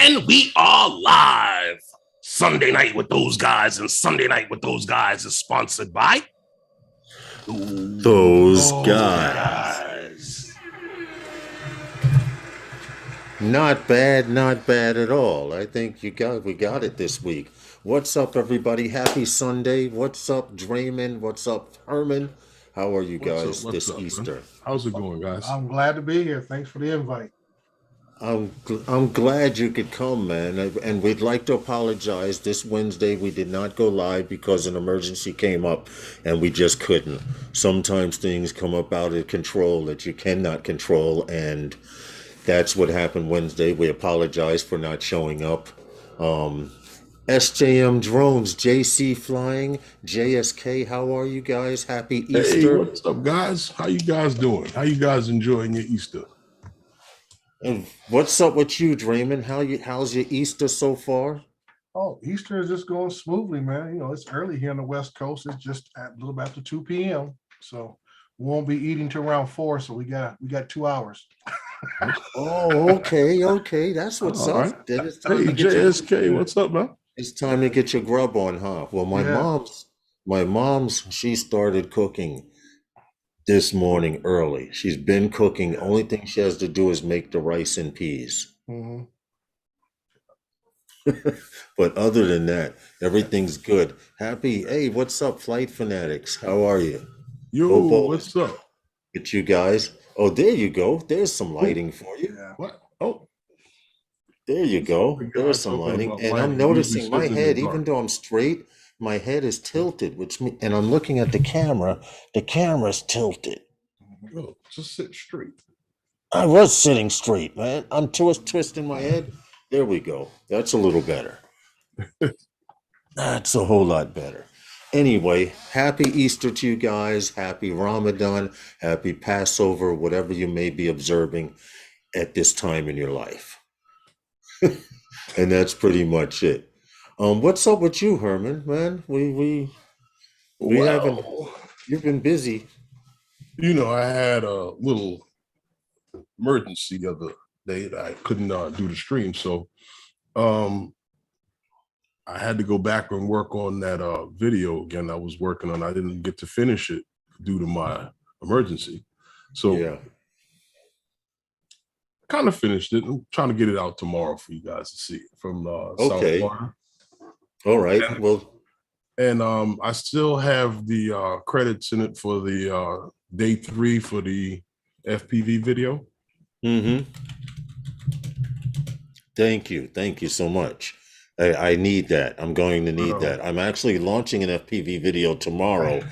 And we are live. Sunday Night with Those Guys, and Sunday Night with Those Guys is sponsored by Those guys. Not bad at all. I think we got it this week. What's up, everybody? Happy Sunday. What's up, Draymond? What's up, Herman? How are you guys this Easter? Man? How's it going, guys? I'm glad to be here. Thanks for the invite. I'm glad you could come, man. And we'd like to apologize. This Wednesday we did not go live because an emergency came up and we just couldn't. Sometimes things come up out of control that you cannot control, and that's what happened Wednesday. We apologize for not showing up. SJM Drones, JC Flying, JSK, how are you guys? Happy Easter. Hey, what's up, guys? How you guys doing? How you guys enjoying your Easter? And what's up with you, Draymond? How's your Easter so far? Oh, Easter is just going smoothly, man. You know, it's early here on the West Coast. It's just a little bit after 2 p.m. So we won't be eating till around 4. So we got 2 hours. Oh, okay. That's what's All up. right. Then it's Hey, JSK, what's up, man? It's time to get your grub on, huh? Well, my mom's, she started cooking this morning early. She's been cooking. Only thing she has to do is make the rice and peas. Mm-hmm. But other than that, everything's good. Hey, what's up, Flight Fanatics? How are you? Yo, what's up? Get you guys. Oh, there you go. There's some lighting for you. Yeah. What? Oh, there you go. There's some lighting. And I'm noticing my head, even though I'm straight, my head is tilted, and I'm looking at the camera. The camera's tilted. Yo, just sit straight. I was sitting straight, man. I'm twisting my head. There we go. That's a little better. That's a whole lot better. Anyway, happy Easter to you guys. Happy Ramadan. Happy Passover, whatever you may be observing at this time in your life. And that's pretty much it. What's up with you, Herman? Man, we haven't. You've been busy. You know, I had a little emergency the other day that I couldn't do the stream, so I had to go back and work on that video again. I was working on. I didn't get to finish it due to my emergency, so yeah. Kind of finished it. I'm trying to get it out tomorrow for you guys to see from South Florida. All right. And I still have the credits in it for the day 3 for the FPV video. Mm-hmm. Thank you so much. I need that. I'm going to need that. I'm actually launching an FPV video tomorrow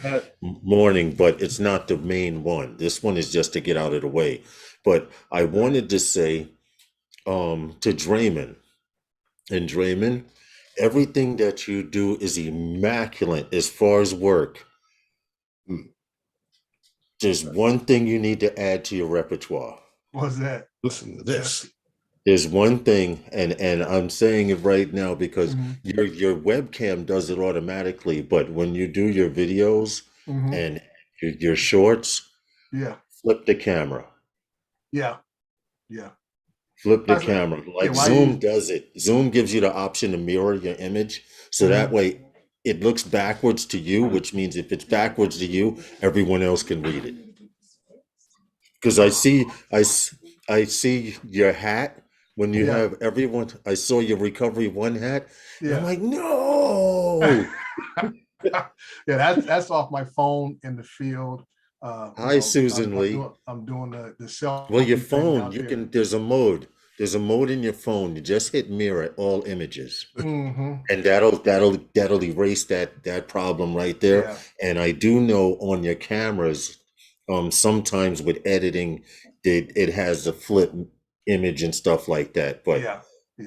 morning, but it's not the main one. This one is just to get out of the way. But I wanted to say to Draymond, and Draymond, everything that you do is immaculate as far as work. There's one thing you need to add to your repertoire. What's that? Listen to this. There's one thing, and I'm saying it right now because your webcam does it automatically, but when you do your videos and your shorts, flip the camera. Yeah. Flip the camera. Like Zoom does it. Zoom gives you the option to mirror your image, so that way it looks backwards to you, which means if it's backwards to you, everyone else can read it. Because I see your hat. When you have everyone, I saw your Recovery One hat. Yeah. I'm like, no. That's off my phone in the field. Hi, Susan Lee. I'm doing the selfie. Well, your phone, you can. There's a mode. There's a mode in your phone. You just hit mirror all images, and that'll erase that problem right there. Yeah. And I do know on your cameras, sometimes with editing, it has a flip image and stuff like that, but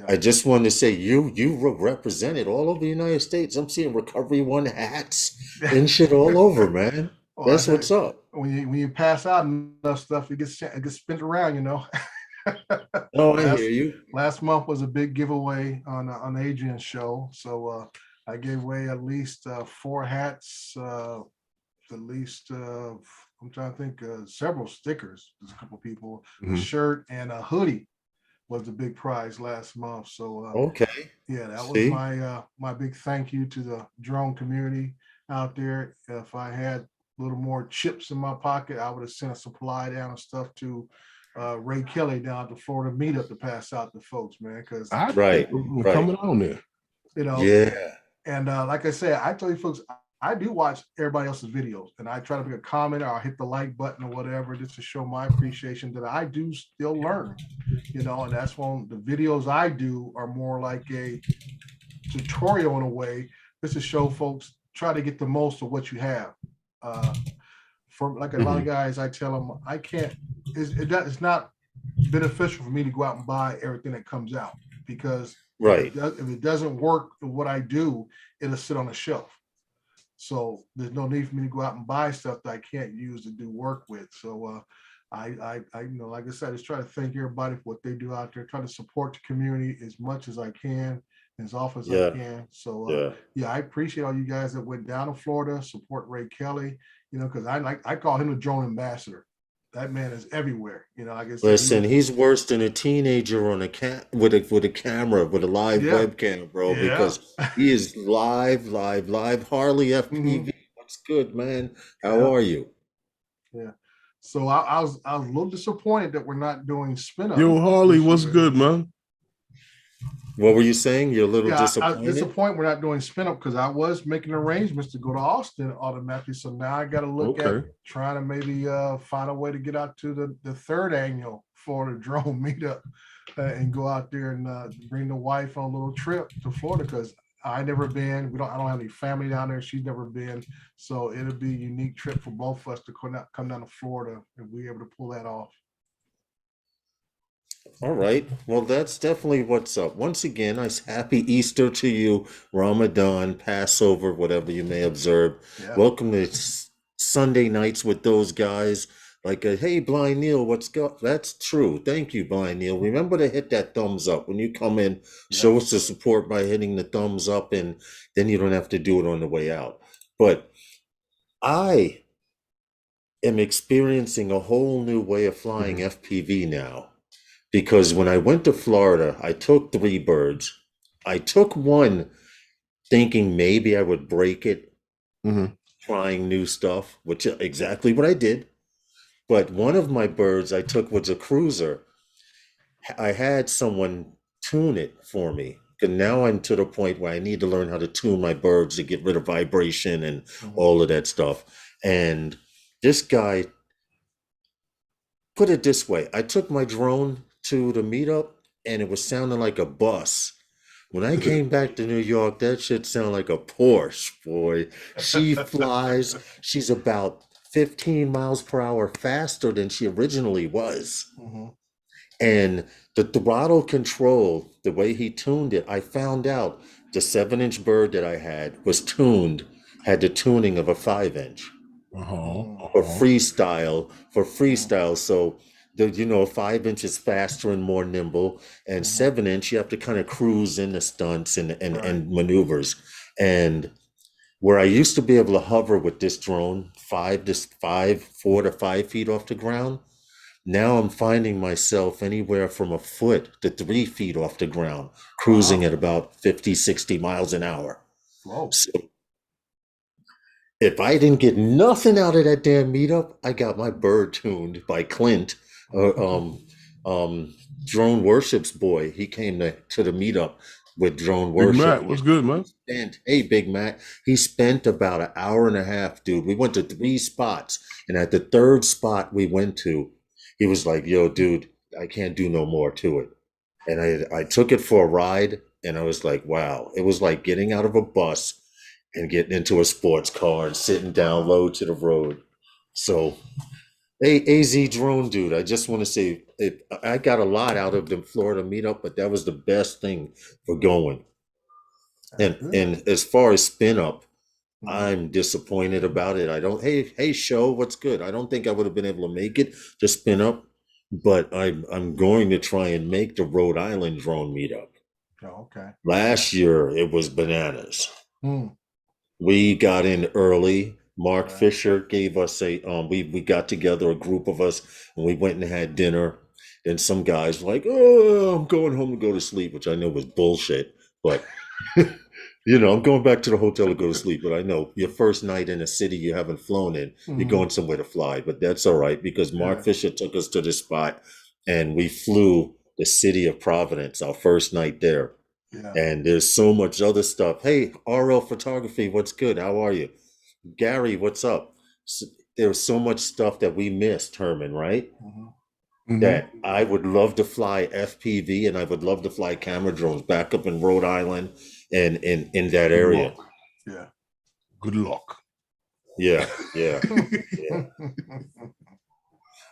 I just wanted to say you represented all over the United States. I'm seeing Recovery One hats and shit all over, man. Well, that's what's up. When you pass out enough stuff, it gets spent around, you know. Oh, I hear you. Last month was a big giveaway on Adrian's show, so I gave away at least 4 hats, at least I'm trying to think, several stickers. There's a couple people, a shirt and a hoodie. was the big prize last month. So Okay. yeah, that was See? my big thank you to the drone community out there. If I had a little more chips in my pocket, I would have sent a supply down and stuff to Ray Kelly down to Florida meetup to pass out to folks, man. Because Right. Coming on there. you know, Yeah. and like I said, I tell you folks, I do watch everybody else's videos, and I try to make a comment or I'll hit the like button or whatever just to show my appreciation that I do still learn, you know, and that's when the videos I do are more like a tutorial in a way, just to show folks try to get the most of what you have. For like a lot of guys, I tell them I can't. It's not beneficial for me to go out and buy everything that comes out because Right. if it doesn't work in what I do, it'll sit on a shelf. So there's no need for me to go out and buy stuff that I can't use to do work with. So I you know, like I said, I just try to thank everybody for what they do out there, try to support the community as much as I can, as often as I can. So yeah, I appreciate all you guys that went down to Florida, support Ray Kelly, you know, because I call him the drone ambassador. That man is everywhere. You know, like I said, Listen, he's worse than a teenager on a with a camera, with a live webcam, bro, because he is live. Harley FPV. What's good, man? How are you? Yeah. So I was a little disappointed that we're not doing spin up. Yo, Harley, what's good, man? What were you saying? You're a little disappointed? I was disappointed we're not doing spin up because I was making arrangements to go to Austin automatically. So now I got to look at trying to maybe find a way to get out to the third annual Florida drone meetup and go out there and bring the wife on a little trip to Florida because I never been. I don't have any family down there. She's never been. So it'll be a unique trip for both of us to come down to Florida and be able to pull that off. All right. Well, that's definitely what's up. Once again, happy Easter to you, Ramadan, Passover, whatever you may observe. Welcome to Sunday nights with those guys. Like, hey, Blind Neil, what's go? That's true. Thank you, Blind Neil. Remember to hit that thumbs up when you come in. Show us the support by hitting the thumbs up, and then you don't have to do it on the way out. But I am experiencing a whole new way of flying FPV now. Because when I went to Florida, I took 3 birds. I took one thinking maybe I would break it, trying new stuff, which is exactly what I did. But one of my birds I took was a cruiser. I had someone tune it for me. And now I'm to the point where I need to learn how to tune my birds to get rid of vibration and all of that stuff. And this guy, put it this way, I took my drone to the meetup and it was sounding like a bus. When I came back to New York, that shit sounded like a Porsche, boy. She flies. She's about 15 miles per hour faster than she originally was. And the throttle control, the way he tuned it, I found out the 7-inch bird that I had was had the tuning of a 5-inch. For freestyle. So the 5-inch is faster and more nimble, and 7-inch you have to kind of cruise in the stunts and maneuvers. And where I used to be able to hover with this drone 4 to 5 feet off the ground, now I'm finding myself anywhere from a foot to 3 feet off the ground, cruising at about 50, 60 miles an hour. So if I didn't get nothing out of that damn meetup, I got my bird tuned by Clint, Drone Worship's boy. He came to the meetup with Drone Worship. Big Matt, what's good, man? Hey, Big Matt. He spent about an hour and a half, dude. We went to 3 spots, and at the 3rd spot we went to, he was like, yo, dude, I can't do no more to it. And I took it for a ride, and I was like, wow. It was like getting out of a bus and getting into a sports car and sitting down low to the road. So, hey, AZ Drone dude, I just want to say I got a lot out of the Florida meetup, but that was the best thing for going. And as far as spin up, I'm disappointed about it. I don't. Hey, show, what's good? I don't think I would have been able to make it to spin up, but I'm going to try and make the Rhode Island drone meetup. Oh, okay. Last year it was bananas. We got in early. Mark Fisher gave us we got together, a group of us, and we went and had dinner. And some guys were like, oh, I'm going home to go to sleep, which I know was bullshit. But, I'm going back to the hotel to go to sleep. But I know your first night in a city you haven't flown in, you're going somewhere to fly. But that's all right, because Mark Fisher took us to this spot and we flew the city of Providence, our first night there. Yeah. And there's so much other stuff. Hey, RL Photography, what's good? How are you? Gary, what's up? So, there's so much stuff that we missed, Herman, right? That I would love to fly FPV, and I would love to fly camera drones back up in Rhode Island and in that area. Yeah. Good luck. Yeah.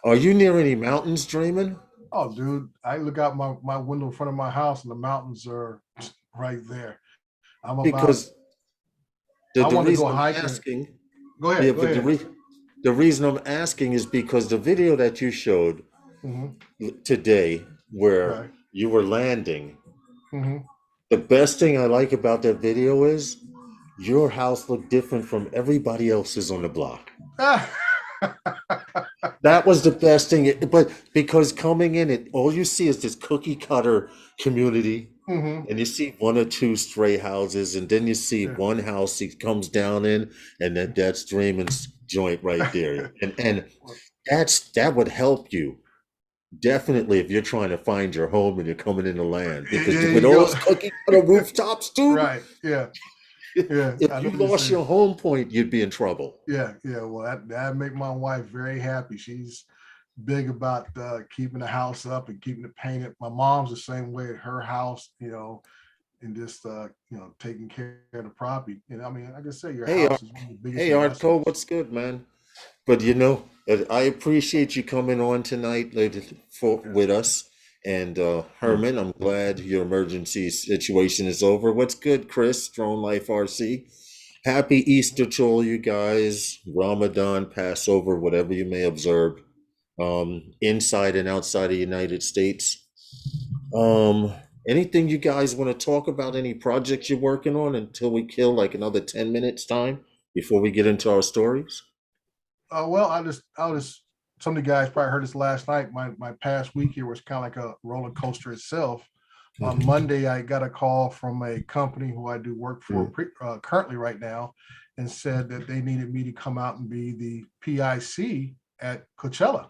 Are you near any mountains, Dreamin'? Oh, dude, I look out my window in front of my house and the mountains are right there. Because I want to go I'm hiking. asking, go ahead. The reason I'm asking is because the video that you showed today, where you were landing, the best thing I like about that video is your house looked different from everybody else's on the block. That was the best thing. But because coming in, all you see is this cookie cutter community, and you see one or two stray houses, and then you see one house he comes down in, and that's Draymond's joint right there. and that would help you definitely if you're trying to find your home and you're coming into land, because with all those cookie cutter rooftops, dude. Right. Yeah. Yeah. If you lost your home point, you'd be in trouble. Yeah. Well, that make my wife very happy. She's big about keeping the house up and keeping it painted. My mom's the same way at her house, and just taking care of the property. I mean, like I say, your house is one of the biggest. Hey, Artco, what's good, man? But I appreciate you coming on tonight with us. And Herman, I'm glad your emergency situation is over. What's good, Chris? Drone Life RC. Happy Easter to all you guys. Ramadan, Passover, whatever you may observe, inside and outside of the United States. Anything you guys want to talk about? Any projects you're working on until we kill like another 10 minutes time before we get into our stories? Well, I'll just some of the guys probably heard this last night. My past week here was kind of like a roller coaster itself. On Monday, I got a call from a company who I do work for currently right now, and said that they needed me to come out and be the PIC at Coachella.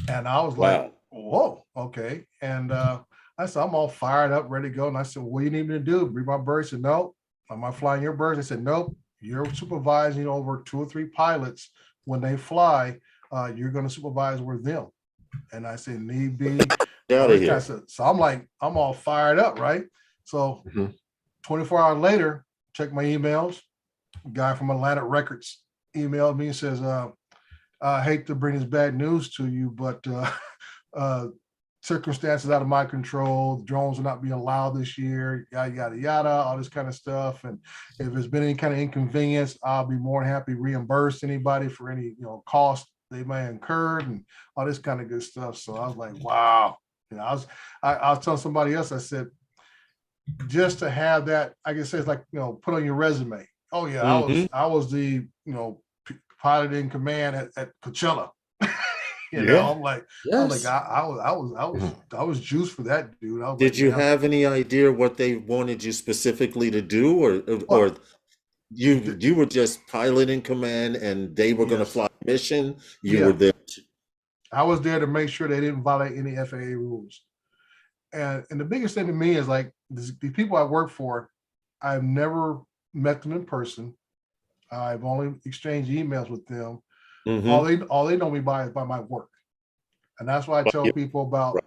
And I was like, whoa, okay. And I said, I'm all fired up, ready to go. And I said, well, what do you need me to do? Bring my birds? I said, no. Am I flying your birds? I said, nope. You're supervising over 2 or 3 pilots. When they fly, you're going to supervise with them. And I said, need be. Out of here. So I'm like, I'm all fired up, right? So 24 hours later, check my emails. A guy from Atlantic Records emailed me and says, I hate to bring this bad news to you, but circumstances out of my control. The drones will not be allowed this year, yada, yada, yada, all this kind of stuff. And if there's been any kind of inconvenience, I'll be more than happy to reimburse anybody for any cost they may have incurred and all this kind of good stuff. So I was like, wow. I was telling somebody else, I said, just to have that, I guess it's like, put on your resume. Oh yeah, I was the, pilot in command at Coachella. I'm like, I was juiced for that, dude. Did you have any idea what they wanted you specifically to do, or you were just pilot in command and they were going to fly a mission? You were there. I was there to make sure they didn't violate any FAA rules. And the biggest thing to me is like the people I work for, I've never met them in person. I've only exchanged emails with them. All they know me by is by my work. And that's why I tell people about,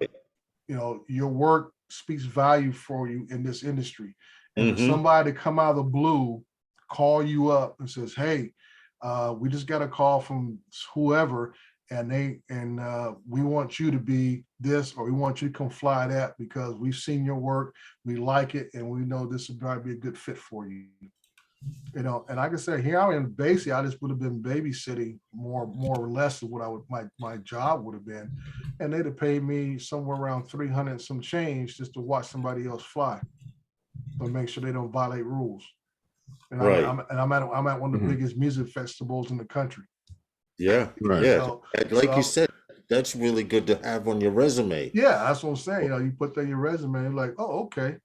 your work speaks value for you in this industry. And for somebody to come out of the blue, call you up and says, hey, we just got a call from whoever, and we want you to be this, or we want you to come fly that because we've seen your work, we like it, and we know this would probably be a good fit for you. And like I said, here I am, basically, I just would have been babysitting more or less of what my job would have been, and they'd have paid me somewhere around 300 and some change just to watch somebody else fly, but make sure they don't violate rules. And I'm at one of the biggest music festivals in the country. Yeah, right. Yeah. You said, that's really good to have on your resume. Yeah, that's what I'm saying. You put that in your resume, you're like, oh, okay.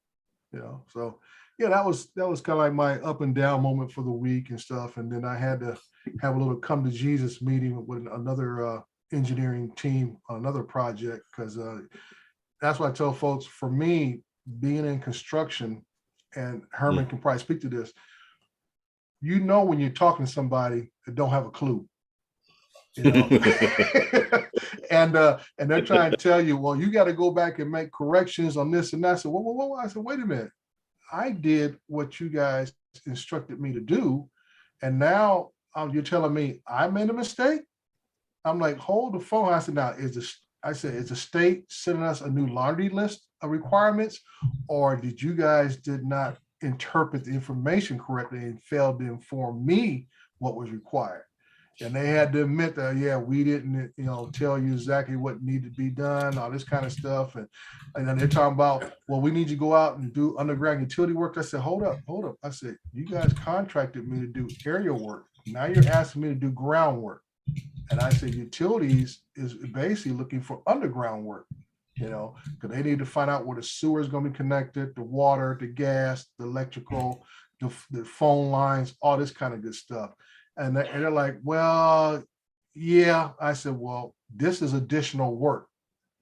So yeah, that was kind of like my up and down moment for the week and stuff. And then I had to have a little come to Jesus meeting with another engineering team on another project, because that's what I tell folks. For me, being in construction, and Herman can probably speak to this, when you're talking to somebody that don't have a clue, and they're trying to tell you, well, you got to go back and make corrections on this and that. So whoa. I said, wait a minute. I did what you guys instructed me to do, and now you're telling me I made a mistake? I'm like, hold the phone. I said, now is the state sending us a new laundry list of requirements, or did you guys did not interpret the information correctly and failed to inform me what was required? And they had to admit that, yeah, we didn't, tell you exactly what needed to be done, all this kind of stuff. And then they're talking about, well, we need you to go out and do underground utility work. I said, hold up. I said, you guys contracted me to do aerial work. Now you're asking me to do groundwork. And I said, utilities is basically looking for underground work, because they need to find out where the sewer is going to be connected, the water, the gas, the electrical, the phone lines, all this kind of good stuff. And they're like, well, yeah. I said, well, this is additional work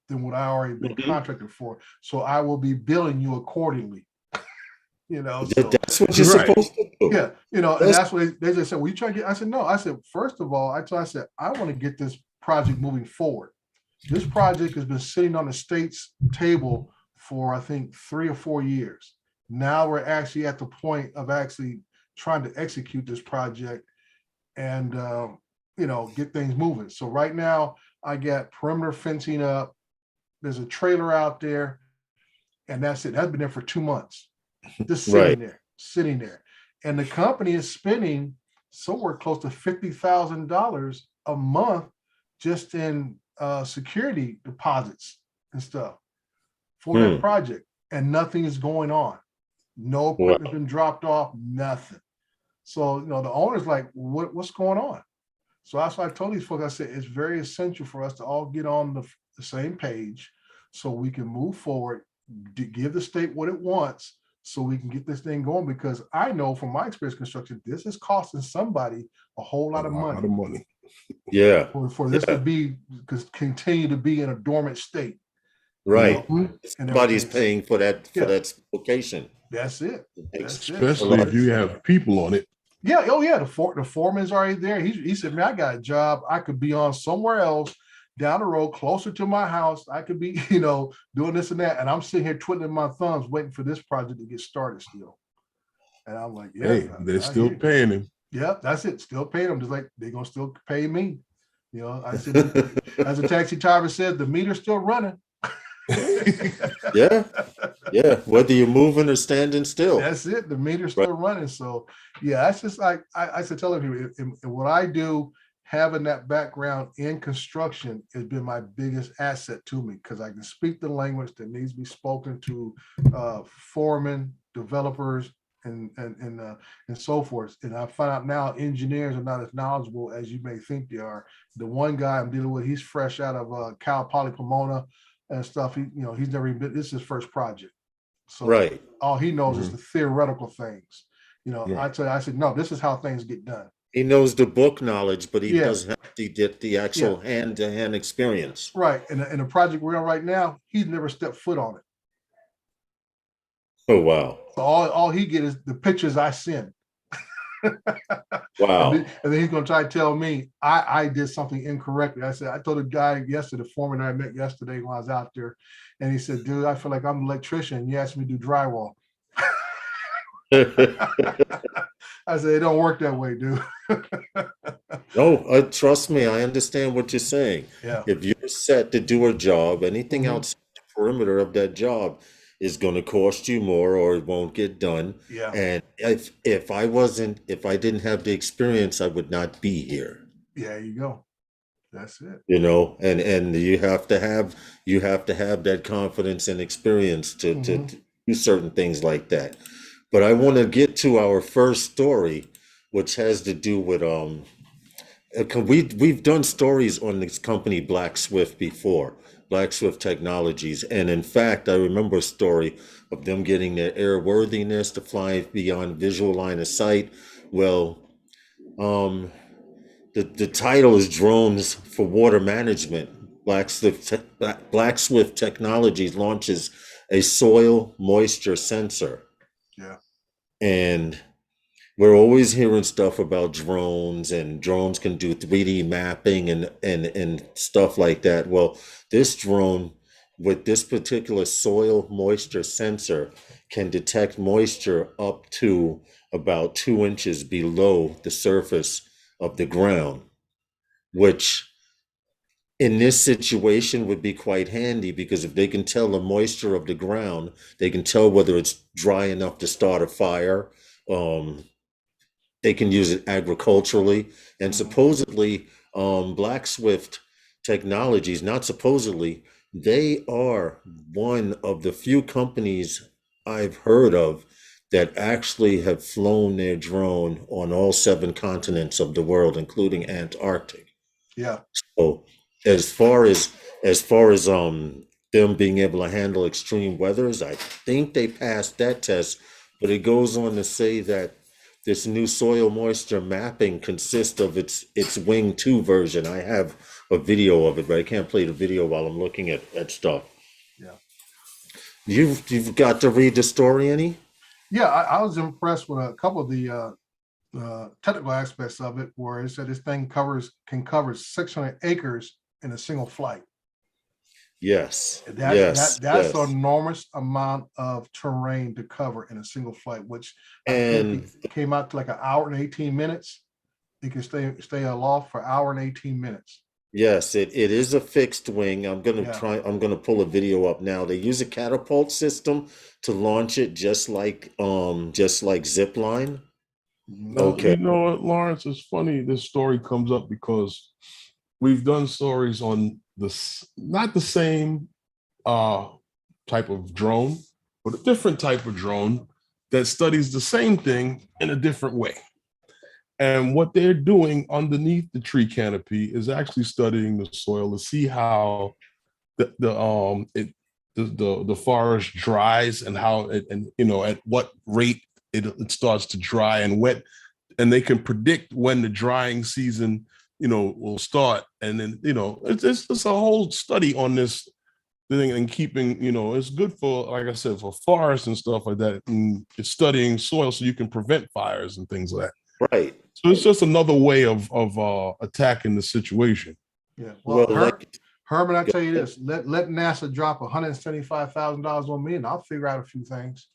than what I already been contracted for. So I will be billing you accordingly. So that's what you're supposed to do. Yeah. And that's what they just said, well, you try to get, I said, no. I said, first of all, I said, I want to get this project moving forward. This project has been sitting on the state's table for, I think, 3 or 4 years. Now we're actually at the point of actually trying to execute this project and get things moving. So right now I got perimeter fencing up. There's a trailer out there, and that's it. That's been there for 2 months, just sitting there. And the company is spending somewhere close to $50,000 a month just in security deposits and stuff for that project, and nothing is going on. No equipment's been dropped off, nothing. So, the owner's like, what's going on? So that's why I told these folks, I said, it's very essential for us to all get on the same page so we can move forward, to give the state what it wants so we can get this thing going. Because I know from my experience construction, this is costing somebody a whole lot of money. Yeah. For this to be, because continue to be in a dormant state. Right. Somebody's paying for that location. That's it. Especially if you have people on it. Yeah. Oh, yeah. The foreman's already there. He said, man, I got a job. I could be on somewhere else down the road, closer to my house. I could be, doing this and that. And I'm sitting here twiddling my thumbs, waiting for this project to get started still. And I'm like, yeah. Hey, they're still paying him. Yeah, that's it. Still paying them. Just like they're going to still pay me. I said, as a taxi driver said, the meter's still running. Yeah. Whether you're moving or standing still. That's it. The meter's still running. So yeah, that's just like I said, tell you, what I do, having that background in construction has been my biggest asset to me, because I can speak the language that needs to be spoken to foremen, developers, and so forth. And I find out now engineers are not as knowledgeable as you may think they are. The one guy I'm dealing with, he's fresh out of Cal Poly Pomona and stuff. He's never even been, this is his first project. So all he knows is the theoretical things. I said, no, this is how things get done. He knows the book knowledge, but he doesn't have to get the actual hand-to-hand experience. Right. And the project we're on right now, he's never stepped foot on it. Oh, wow. So all he get is the pictures I send. Wow. And then he's going to try to tell me I did something incorrectly. I told a guy yesterday, the foreman I met yesterday when I was out there, and he said, dude, I feel like I'm an electrician. You asked me to do drywall. I said, it don't work that way, dude. No, trust me, I understand what you're saying. Yeah. If you're set to do a job, anything outside the perimeter of that job is going to cost you more, or it won't get done. Yeah. And if I didn't have the experience, I would not be here. Yeah, there you go. That's it. And you have to have that confidence and experience to do certain things like that. But I want to get to our first story, which has to do with we've done stories on this company Black Swift before, Black Swift Technologies, and in fact, I remember a story of them getting their airworthiness to fly beyond visual line of sight. Well, um, the title is Drones for Water Management. Black Swift Technologies launches a soil moisture sensor, Yeah. and we're always hearing stuff about drones, and drones can do 3D mapping and stuff like that. Well, this drone with this particular soil moisture sensor can detect moisture up to about 2 inches below the surface of the ground, which in this situation would be quite handy, because if they can tell the moisture of the ground, they can tell whether it's dry enough to start a fire. They can use it agriculturally, and supposedly Black Swift Technologies, not supposedly, they are one of the few companies I've heard of that actually have flown their drone on all 7 continents of the world, including Antarctic. Yeah. So as far as them being able to handle extreme weathers, I think they passed that test. But it goes on to say that this new soil moisture mapping consists of its Wing 2 version. I have a video of it, but I can't play the video while I'm looking at stuff. Yeah. You've got to read the story, any? Yeah, I was impressed with a couple of the technical aspects of it, where it said this thing can cover 600 acres in a single flight. Yes. That's yes. an enormous amount of terrain to cover in a single flight, which I And think it came out to like an hour and 18 minutes. You can stay aloft for an hour and 18 minutes. yes, it is a fixed wing. I'm Yeah. gonna pull a video up now. They use a catapult system to launch it, just like zip line. No, Okay. you know what, Lawrence? It's funny this story comes up because we've done stories on this, not the same type of drone, but a different type of drone that studies the same thing in a different way. And what they're doing underneath the tree canopy is actually studying the soil to see how the forest dries, and how it, and at what rate it starts to dry and wet, and they can predict when the drying season will start. And then it's a whole study on this thing, and keeping it's good for, like I said, for forests and stuff like that, and it's studying soil so you can prevent fires and things like that. Right. So it's just another way of attacking the situation. Yeah. Well, Well, Herman, I tell you this: let NASA drop $175,000 on me, and I'll figure out a few things.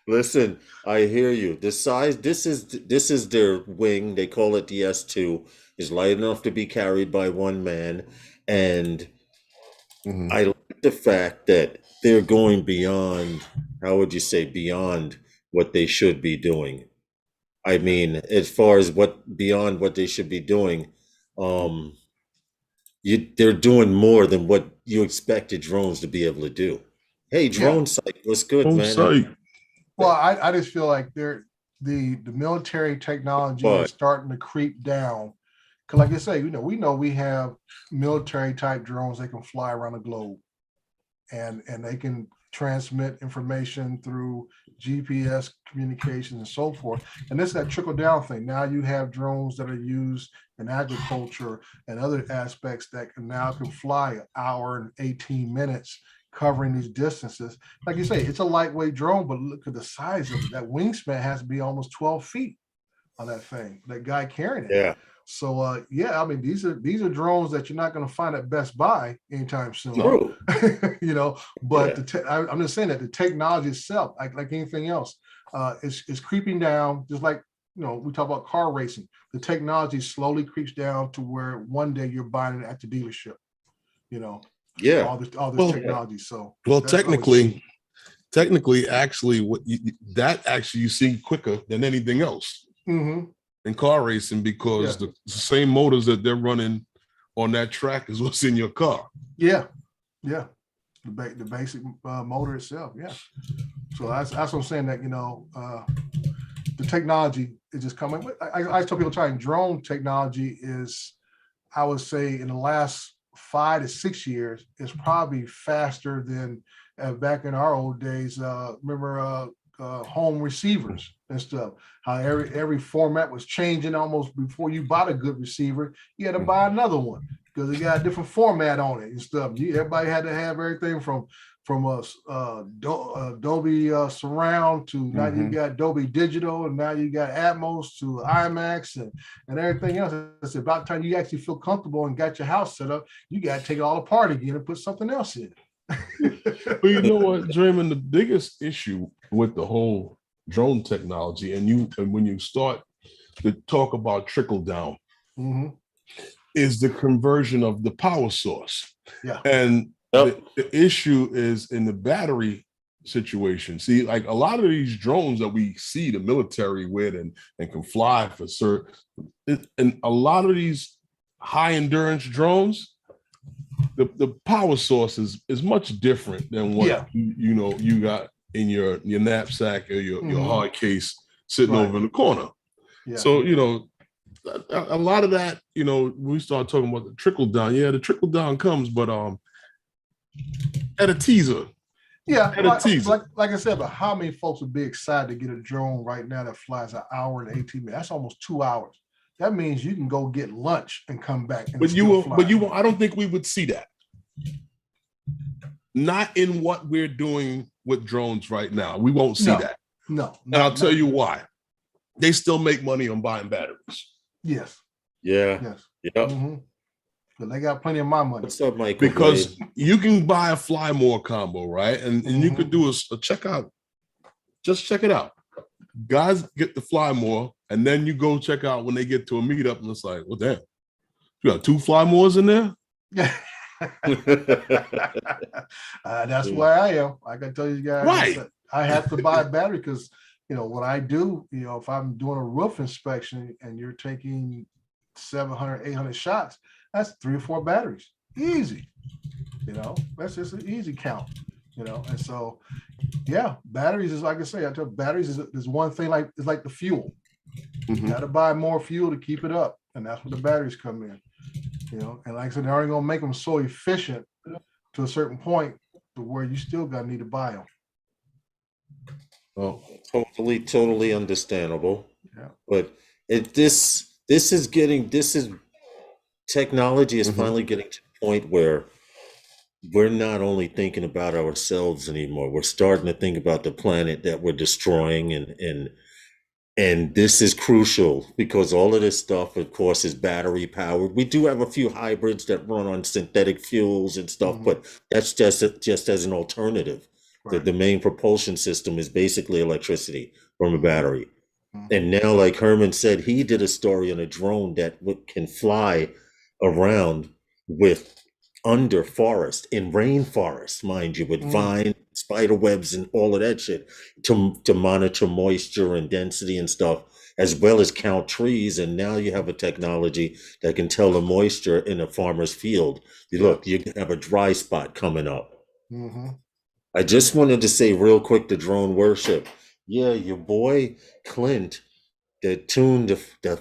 listen, I hear you. The size, this is their wing. They call it the S2. Is light enough to be carried by one man, and Mhm. I like the fact that they're going beyond, how would you say, beyond what they should be doing. I mean, as far as beyond what they should be doing, they're doing more than what you expected drones to be able to do. Hey, drone site, what's good, On man? site. Well, I just feel like the military technology is starting to creep down. Because like I say, we know we have military type drones that can fly around the globe, and they can transmit information through GPS communications and so forth. And this is that trickle down thing. Now you have drones that are used in agriculture and other aspects that can fly an hour and 18 minutes covering these distances. Like you say, it's a lightweight drone, but look at the size of it. That wingspan has to be almost 12 feet on that thing, that guy carrying it. Yeah. So I mean, these are drones that you're not going to find at Best Buy anytime soon. True. But I'm just saying that the technology itself, like anything else, is creeping down. Just like we talk about car racing, the technology slowly creeps down to where one day you're buying it at the dealership. Yeah. All this technology. So technically, actually, you see quicker than anything else. Mm-hmm. In car racing, because the same motors that they're running on that track is what's in your car. Yeah. The basic motor itself. Yeah. So that's what I'm saying, that the technology is just coming. I tell people trying drone technology is, I would say in the last 5 to 6 years, is probably faster than back in our old days. Remember home receivers and stuff, how every format was changing almost before you bought a good receiver. You had to buy another one because it got a different format on it and stuff. Everybody had to have everything from Dolby surround to now you got Dolby Digital, and now you got Atmos to IMAX and everything else. It's about the time you actually feel comfortable and got your house set up, you got to take it all apart again and put something else in. But you know what, Draymond, the biggest issue with the whole drone technology, and when you start to talk about trickle down, is the conversion of the power source. Yeah. And the issue is in the battery situation. See, like a lot of these drones that we see the military with and can fly for certain, and a lot of these high endurance drones, the power source is much different than what you got in your knapsack or your hard case sitting over in the corner. Yeah. So a lot of that, we start talking about the trickle down. Yeah, the trickle down comes, but at a teaser. Yeah, like I said, but how many folks would be excited to get a drone right now that flies an hour and 18 minutes? That's almost 2 hours. That means you can go get lunch and come back. And I don't think we would see that. Not in what we're doing with drones right now. We won't see that. No. And I'll tell you why. They still make money on buying batteries. Yes. Yeah. Yes. Yep. But they got plenty of my money. What's up, Michael? Because you can buy a Fly More combo, right? And you could do a checkout. Just check it out. Guys get the Fly More, and then you go check out when they get to a meetup, and it's like, well, damn, you got 2 Fly Mores in there? Yeah. That's where I am. I can tell you guys, right. I have to buy a battery because, what I do, if I'm doing a roof inspection and you're taking 700, 800 shots, that's 3 or 4 batteries. Easy. That's just an easy count, and so, yeah, batteries is, like I say, I tell batteries is one thing, it's like the fuel. You got to buy more fuel to keep it up. And that's where the batteries come in, and like I said, they're only going to make them so efficient to a certain point to where you still got to need to buy them. Oh, totally understandable. Yeah. But technology is finally getting to the point where we're not only thinking about ourselves anymore. We're starting to think about the planet that we're destroying, and this is crucial because all of this stuff, of course, is battery powered. We do have a few hybrids that run on synthetic fuels and stuff, but that's just as an alternative. Right. The main propulsion system is basically electricity from a battery. And now, like Herman said, he did a story on a drone that can fly around under forest, in rainforest, mind you, with vine, spider webs, and all of that shit to monitor moisture and density and stuff, as well as count trees. And now you have a technology that can tell the moisture in a farmer's field. You have a dry spot coming up. I just wanted to say real quick to drone worship. Yeah, your boy Clint that tuned the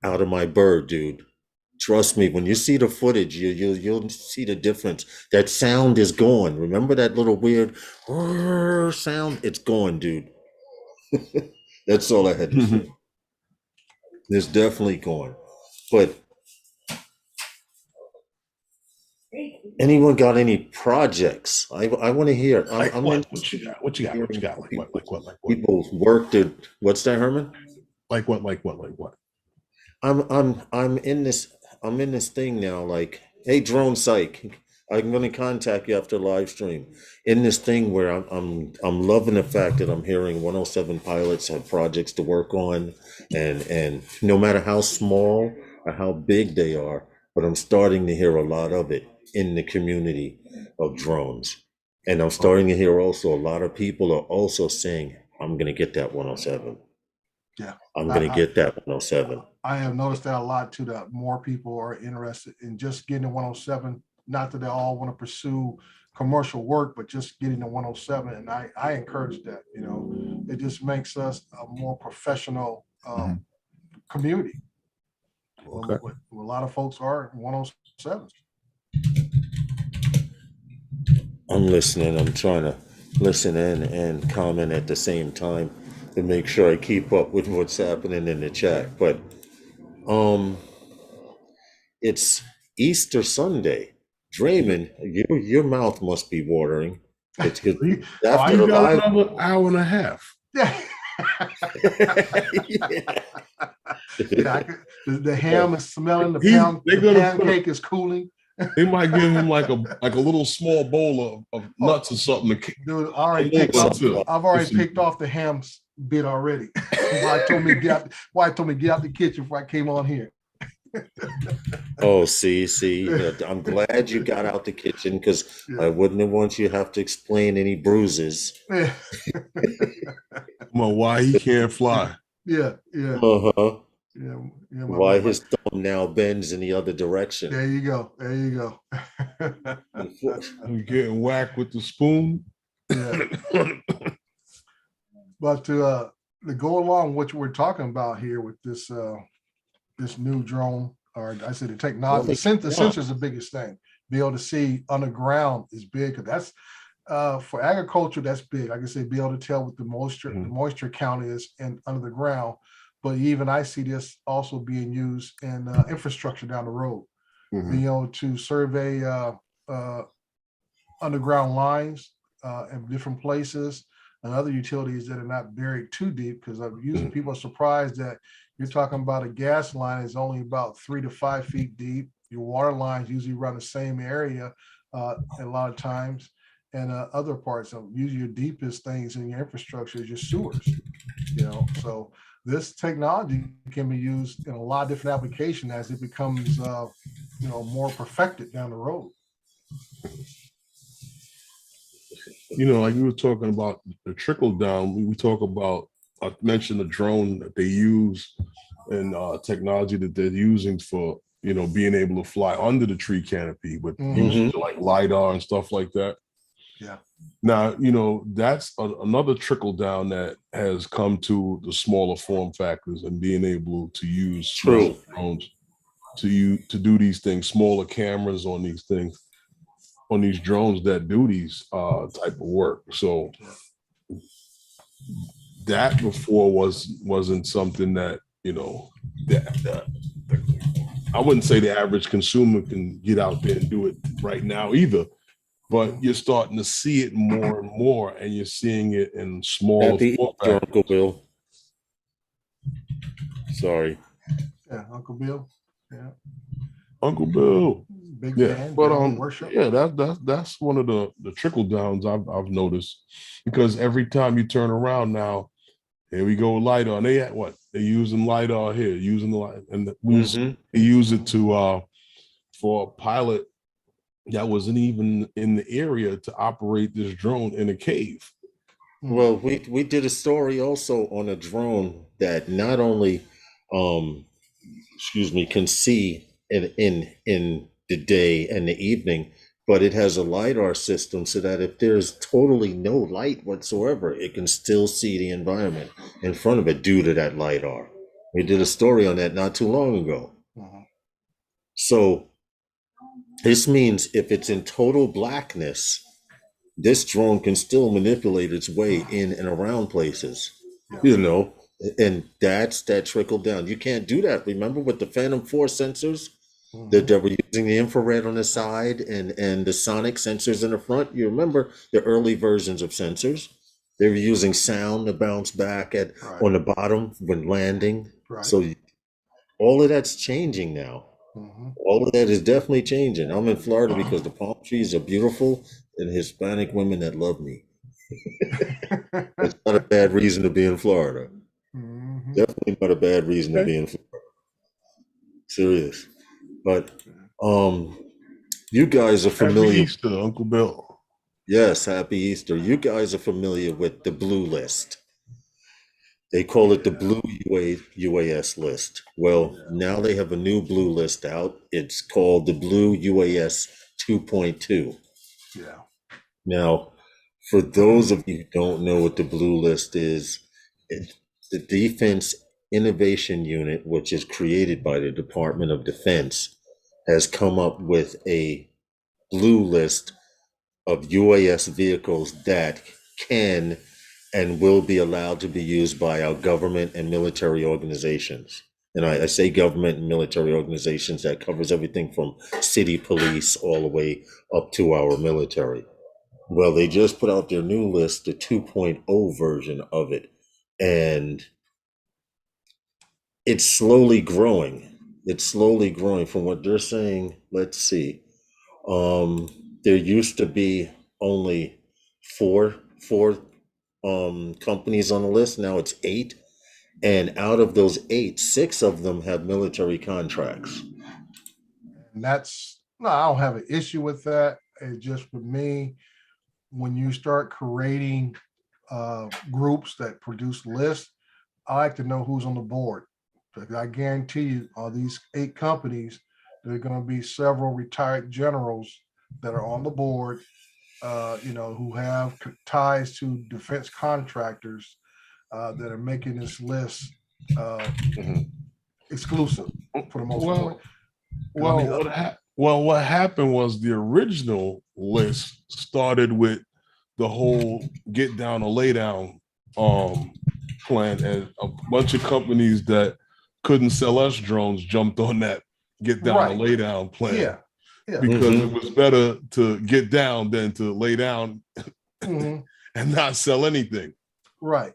out of my bird, dude. Trust me, when you see the footage, you'll see the difference. That sound is gone. Remember that little weird sound? It's gone, dude. That's all I had to say. It's definitely gone. But anyone got any projects? I want to hear. What you got? What you got? Like what? People worked at. What's that, Herman? Like what? I'm in this thing now. Like, hey, Drone Psych, I'm going to contact you after live stream. In this thing where I'm loving the fact that I'm hearing 107 pilots have projects to work on, and no matter how small or how big they are, but I'm starting to hear a lot of it in the community of drones. And I'm starting to hear also a lot of people are also saying, I'm going to get that 107. Yeah. I'm going to get that 107. I have noticed that a lot too, that more people are interested in just getting a 107. Not that they all want to pursue commercial work, but just getting the 107. And I encourage that. You know, it just makes us a more professional community. Okay. What a lot of folks are 107s. I'm listening. I'm trying to listen in and comment at the same time to make sure I keep up with what's happening in the chat. But it's Easter Sunday. Draymond, your mouth must be watering. It's good. After you got another hour and a half. Yeah. The ham is smelling. The pancake is cooling. They might give him like a little small bowl of nuts or something. Dude, I've already picked off the ham bit already. Why told me get out the kitchen before I came on here. Oh, see, I'm glad you got out the kitchen, because I wouldn't have want you to have to explain any bruises. Yeah. Come on, why he can't fly? Yeah. Uh-huh. Yeah. Why his thumb now bends in the other direction. There you go. You getting whacked with the spoon. Yeah. But to go along what we're talking about here with this this new drone, or I say the technology, the sensor is the biggest thing. Be able to see underground is big, because that's for agriculture, that's big. Like I say, be able to tell what the moisture count is under the ground. But even I see this also being used in infrastructure down the road. Being able to survey underground lines in different places and other utilities that are not buried too deep, because usually people are surprised that you're talking about a gas line is only about 3 to 5 feet deep. Your water lines usually run the same area a lot of times, and other parts of usually your deepest things in your infrastructure is your sewers. You know, so this technology can be used in a lot of different applications as it becomes more perfected down the road. You know, like we were talking about the trickle down, we talk about, I mentioned the drone that they use and technology that they're using for, being able to fly under the tree canopy with using like LiDAR and stuff like that. Yeah. Now, that's another trickle down that has come to the smaller form factors and being able to use drones to do these things, smaller cameras on these things, on these drones that do these type of work. So that before wasn't something that, I wouldn't say the average consumer can get out there and do it right now either, but you're starting to see it more and more, and you're seeing it in smaller form factors. Uncle Bill. Sorry. Yeah, Uncle Bill. Yeah. Uncle Bill. Big fan, but worship. Yeah, that's one of the trickle downs I've noticed, because every time you turn around now, here we go with LiDAR. And they're using LiDAR here, using the light, and they use it to for a pilot that wasn't even in the area to operate this drone in a cave. Well, we did a story also on a drone that not only can see in the day and the evening, but it has a LiDAR system so that if there's totally no light whatsoever, it can still see the environment in front of it due to that LiDAR. We did a story on that not too long ago. So this means if it's in total blackness, this drone can still manipulate its way in and around places, and that's that trickle down. You can't do that. Remember with the Phantom 4 sensors? That they were using the infrared on the side and the sonic sensors in the front. You remember the early versions of sensors? They were using sound to bounce back on the bottom when landing. Right. So all of that's changing now. All of that is definitely changing. I'm in Florida because the palm trees are beautiful and Hispanic women that love me. It's not a bad reason to be in Florida. Definitely not a bad reason to be in Florida. Serious. But you guys are familiar. Happy Easter, Uncle Bill. Yes, happy Easter. You guys are familiar with the blue list. They call it the blue UAS list. Well, now they have a new blue list out. It's called the blue UAS 2.2. Yeah. Now, for those of you who don't know what the blue list is, it's the Defense Innovation Unit, which is created by the Department of Defense, has come up with a blue list of UAS vehicles that can and will be allowed to be used by our government and military organizations. And I say government and military organizations, that covers everything from city police all the way up to our military. Well, they just put out their new list, the 2.0 version of it, and it's slowly growing. It's slowly growing from what they're saying. Let's see. There used to be only four companies on the list. Now it's 8. And out of those 8, 6 of them have military contracts. And that's, no, I don't have an issue with that. It's just with me, when you start creating groups that produce lists, I like to know who's on the board. Because I guarantee you, these 8 companies, there are going to be several retired generals that are on the board, who have ties to defense contractors that are making this list exclusive for the most part. What happened was the original list started with the whole get down or lay down plan, and a bunch of companies that couldn't sell us drones jumped on that get down or lay down plan. Yeah. Because it was better to get down than to lay down and not sell anything. Right.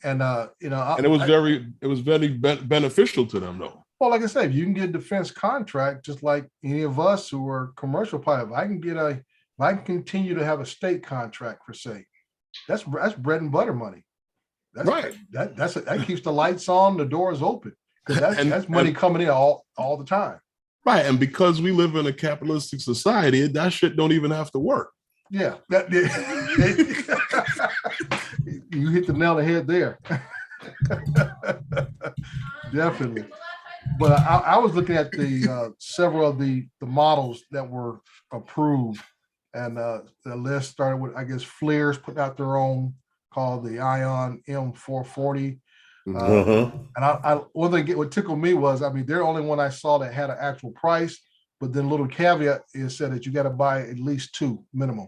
And and it was very beneficial to them, though. Well, like I said, if you can get a defense contract, just like any of us who are commercial pilots, if I can continue to have a state contract per se, that's bread and butter money. That's right. That keeps the lights on, the doors open, because that's money coming in all the time. Right, and because we live in a capitalistic society, that shit don't even have to work. Yeah, you hit the nail on the head there. Definitely. But I was looking at the several of the models that were approved, and the list started with, I guess, FLIR's putting out their own called the Ion M440. And one thing what tickled me was, I mean, they're the only one I saw that had an actual price, but then a little caveat is said that you got to buy at least 2 minimum.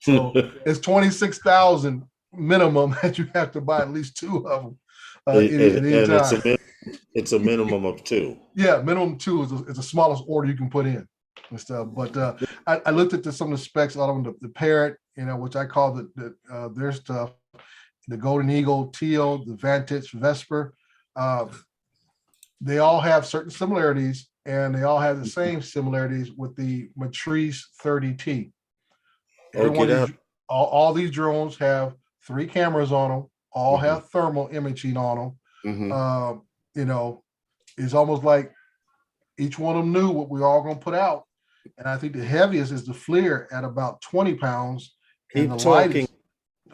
So it's 26,000 minimum that you have to buy at least 2 of them. It's a minimum of 2. Yeah, minimum 2 is the smallest order you can put in and stuff. But I looked at some of the specs, a lot of them, the Parrot, which I call their stuff. The Golden Eagle, Teal, the Vantage, Vesper, they all have certain similarities, and they all have the same similarities with the Matrice 30T. All these drones have 3 cameras on them, all have thermal imaging on them. It's almost like each one of them knew what we're all going to put out. And I think the heaviest is the FLIR at about 20 pounds. Keep talking.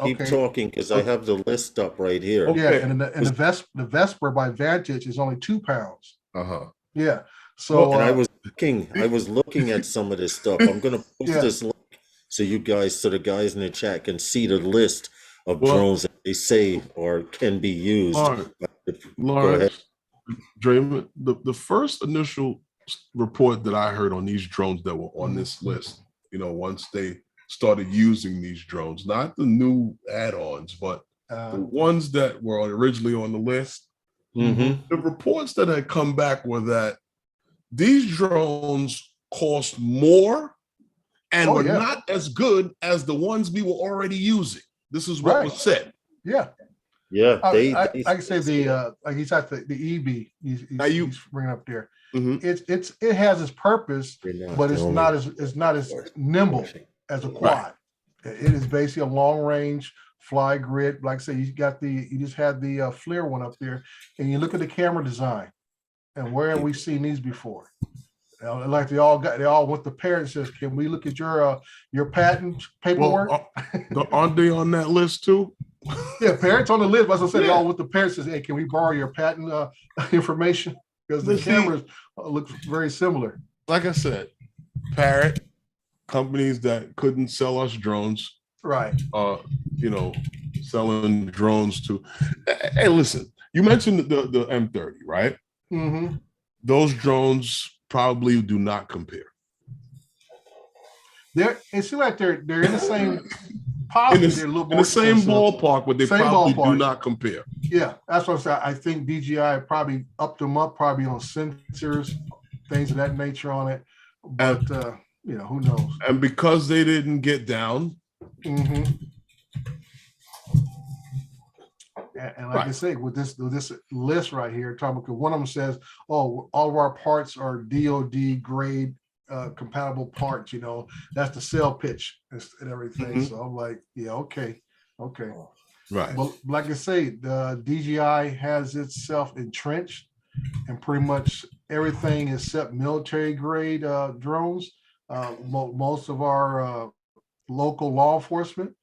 Keep talking, because I have the list up right here. Yeah, and the Vesper by Vantage is only 2 pounds. Yeah. So I was looking at some of this stuff. I'm gonna post this link so the guys in the chat can see the list of drones that they say or can be used. Lawrence, Draymond, the first initial report that I heard on these drones that were on this list, once they started using these drones, not the new add-ons, but the ones that were originally on the list, the reports that had come back were that these drones cost more and were not as good as the ones we were already using. This is what was said. Yeah. Yeah. I say like he's at the EB. He's bringing up there. It has its purpose, but it's not as nimble as a quad. It is basically a long range fly grid. Like I say, you just had the FLIR one up there, and you look at the camera design, and where have we seen these before? Like they all went to parents and says, "Can we look at your patent paperwork?" Aren't they on that list too? Yeah, parents on the list. But as I said, they all went to parents and says, "Hey, can we borrow your patent information?" Because the cameras look very similar. Like I said, Parrot, companies that couldn't sell us drones, right? Selling drones to. Hey, listen, you mentioned the M30, right? Mm-hmm. Those drones probably do not compare. It seems like they're in the same, possibly they're a little more in the same expensive. ballpark, but they probably do not compare. Yeah, that's what I'm saying. I think DJI probably upped them up, probably on sensors, things of that nature on it. But who knows? And because they didn't get down. Mm-hmm. And like I say, with this list right here, talking about, one of them says, "Oh, all of our parts are DoD grade compatible parts." That's the sale pitch and everything. Mm-hmm. So I'm like, yeah, okay. Right. But like I say, the DJI has itself entrenched, and pretty much everything except military grade drones. Most of our local law enforcement.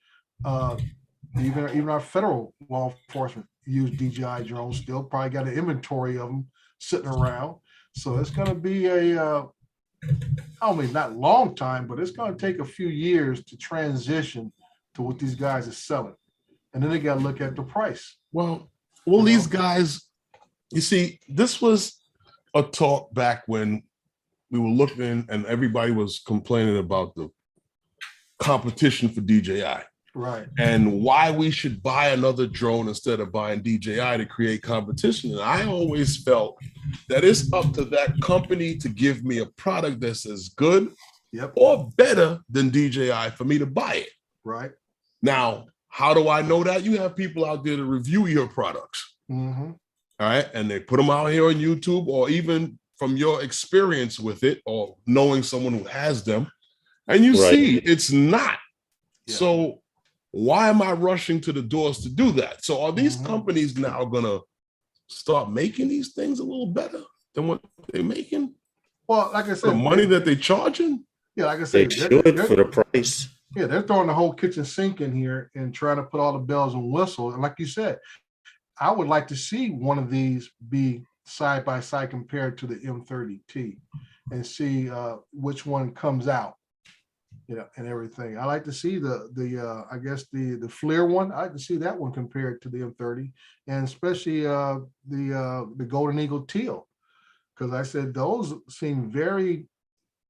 Even our federal law enforcement use DJI drones still. Probably got an inventory of them sitting around. So it's going to be not long time, but it's going to take a few years to transition to what these guys are selling. And then they got to look at the price. Well, these guys, you see, this was a talk back when we were looking and everybody was complaining about the competition for DJI. Right. And why we should buy another drone instead of buying DJI to create competition. And I always felt that it's up to that company to give me a product that's as good or better than DJI for me to buy it. Right. Now, how do I know that? You have people out there to review your products. Mm-hmm. All right. And they put them out here on YouTube, or even from your experience with it or knowing someone who has them. And you see it's not. Yeah. So why am I rushing to the doors to do that? So are these companies now going to start making these things a little better than what they're making? Well, like I said, the money that they're charging? Yeah, like I said, they should for the price. Yeah, they're throwing the whole kitchen sink in here and trying to put all the bells and whistles. And like you said, I would like to see one of these be side by side compared to the M30T and see which one comes out. And everything. I like to see the FLIR one. I like to see that one compared to the M30, and especially the Golden Eagle Teal, because I said those seem very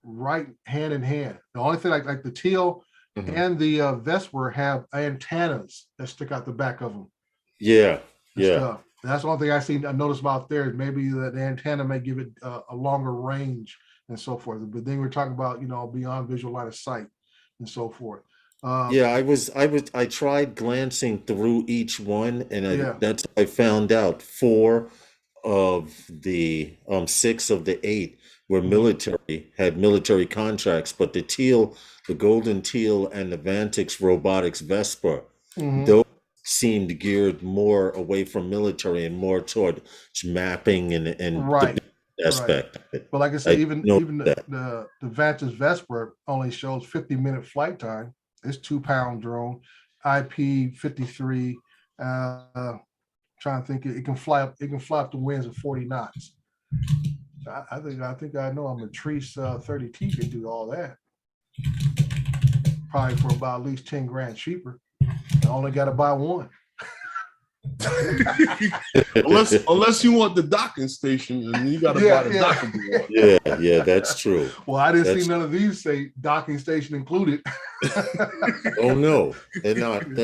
right hand in hand. The only thing like the Teal and the Vesper have antennas that stick out the back of them. Yeah. That's the only thing I noticed about there is maybe the antenna may give it a longer range and so forth. But then we're talking about, beyond visual line of sight and so forth. I tried glancing through each one, and that's how I found out 4 of the 6 of the 8 were had military contracts, but the Golden Teal and the Vantix Robotics Vespa, those seemed geared more away from military and more toward mapping and right. the aspect. Right. But like I said, even the Vantix Vespa only shows 50-minute flight time. It's 2-pound drone, IP53. Trying to think, it can fly up the winds of 40 knots. I think I know a Matrice 30T can do all that. Probably for about at least 10 grand cheaper. I only got to buy one. unless you want the docking station, and you got to buy the docking board. Yeah, that's true. Well, I didn't see none of these say docking station included. Oh no, they're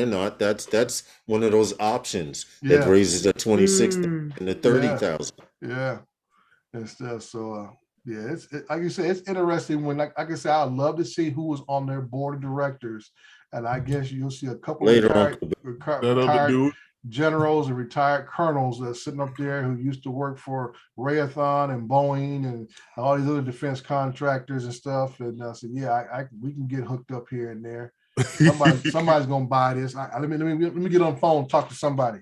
not. That's one of those options that raises at 26,000 and the 30,000. Yeah, and stuff. So it's like you said, it's interesting when like I said, I'd love to see who was on their board of directors, and I guess you'll see a couple later retired generals and retired colonels that are sitting up there who used to work for Raytheon and Boeing and all these other defense contractors and stuff. And I said, we can get hooked up here and there. Somebody's gonna buy this. Let me get on the phone and talk to somebody.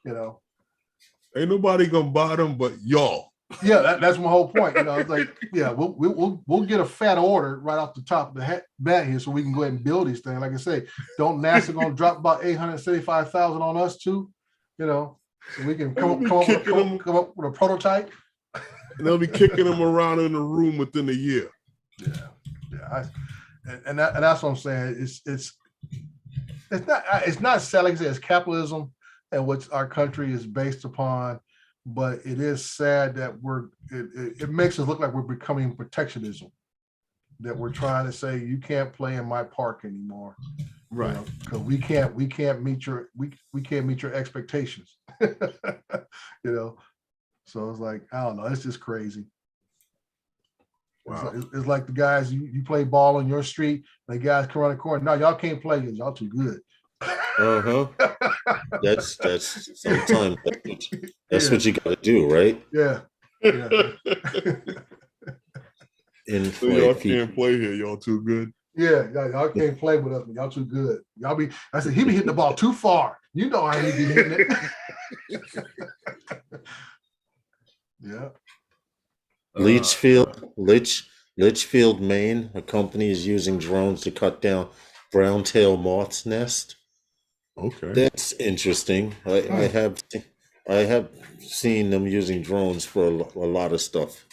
Ain't nobody gonna buy them but y'all. Yeah, that's my whole point. It's like, we'll get a fat order right off the top of the bat here, so we can go ahead and build these things. Like I say, don't NASA gonna drop about 875,000 on us too? So we can come up with a prototype. And they'll be kicking them around in the room within a year. Yeah. and that's what I'm saying. It's not selling. It's capitalism and what our country is based upon. But it is sad that it makes us look like we're becoming protectionism. That we're trying to say you can't play in my park anymore, right? Because we can't meet your expectations, So it's like, I don't know, it's just crazy. Wow. It's like the guys you play ball on your street, the guys come around the corner. No, y'all can't play because y'all too good. That's sometimes that's what you got to do, right? Yeah. So y'all can't play here. Y'all too good. Yeah, y'all can't play with us. Y'all too good. I said he be hitting the ball too far. You know how he be hitting it. Yeah. Litchfield, Maine. A company is using drones to cut down brown-tailed moth's nest. Okay, that's interesting. I have seen them using drones for a lot of stuff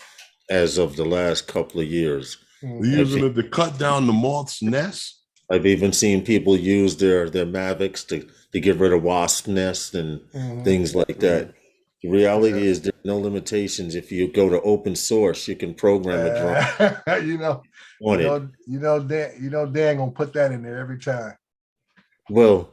as of the last couple of years. They're using it to cut down the moth's nest. I've even seen people use their Mavics to get rid of wasp nests and things like that. The reality is there are no limitations. If you go to open source, you can program a drone. Dan gonna put that in there every time. Well,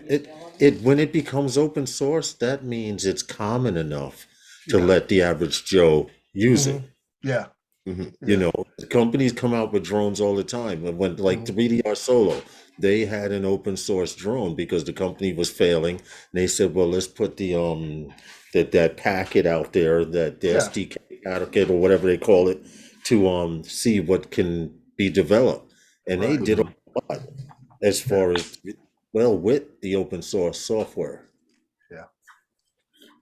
it when it becomes open source, that means it's common enough to let the average Joe use it. Yeah. The companies come out with drones all the time. When like 3DR Solo, they had an open source drone because the company was failing. And they said, well, let's put that packet out there, the SDK packet or whatever they call it, to see what can be developed. And they did a lot as far as with the open source software. Yeah.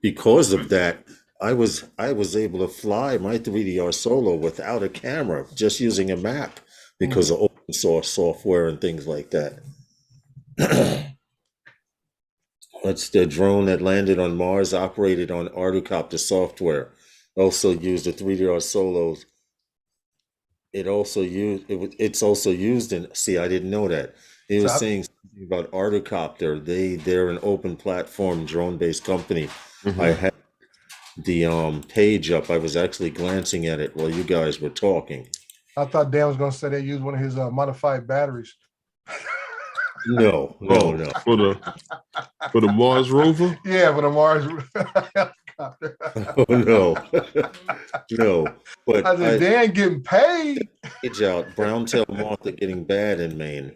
Because of that, I was able to fly my 3DR Solo without a camera, just using a map because of open source software and things like that. That's the drone that landed on Mars, operated on Arducopter software. Also used the 3DR Solos. It's also used in. See, I didn't know that. He was saying something about Arducopter. They're an open platform drone-based company. I had the page up. I was actually glancing at it while you guys were talking. I thought Dan was going to say they used one of his modified batteries. No. For the Mars rover? Yeah, for the Mars helicopter. Oh no. No. But I said, Dan getting paid. Page out. Brown-tailed moth are getting bad in Maine.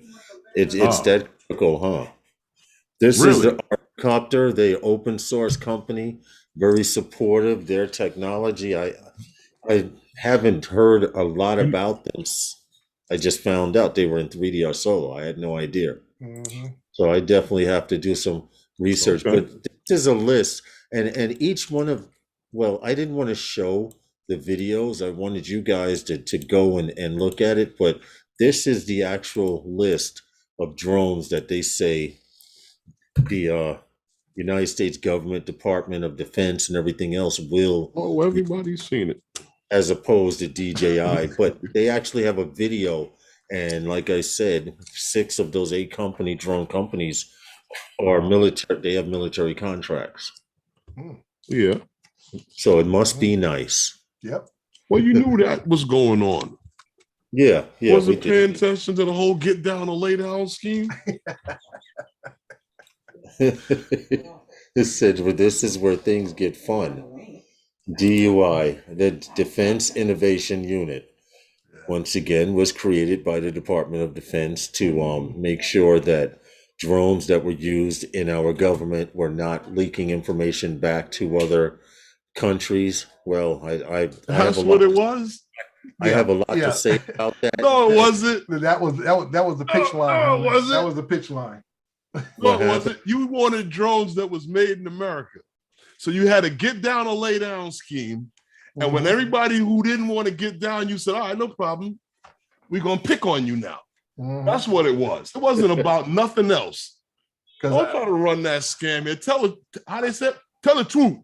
It's that critical, huh? This is the Arducopter, the open source company, very supportive. Their technology, I haven't heard a lot about them. I just found out they were in 3DR Solo. I had no idea. So I definitely have to do some research. Okay. But this is a list, and each one of, I didn't want to show the videos. I wanted you guys to go and look at it. But this is the actual list of drones that they say the United States government, Department of Defense, and everything else will. Oh, everybody's seen it. As opposed to DJI, but they actually have a video, and like I said, 6 of those 8 drone companies are military. They have military contracts. Yeah. So it must be nice. Yep. Well, you knew that was going on. Yeah. Wasn't paying attention to the whole get down or lay down scheme. It said, well, this is where things get fun. DUI, the Defense Innovation Unit, once again, was created by the Department of Defense to make sure that drones that were used in our government were not leaking information back to other countries. Well, that's what it was. I have a lot to say about that. No, it wasn't. That was the pitch line. No, it wasn't. That was the pitch line. No, it wasn't. You wanted drones that was made in America. So you had a get down or lay down scheme. And when everybody who didn't want to get down, you said, all right, no problem. We're going to pick on you now. That's what it was. It wasn't about nothing else. Don't try to run that scam here. Tell the truth.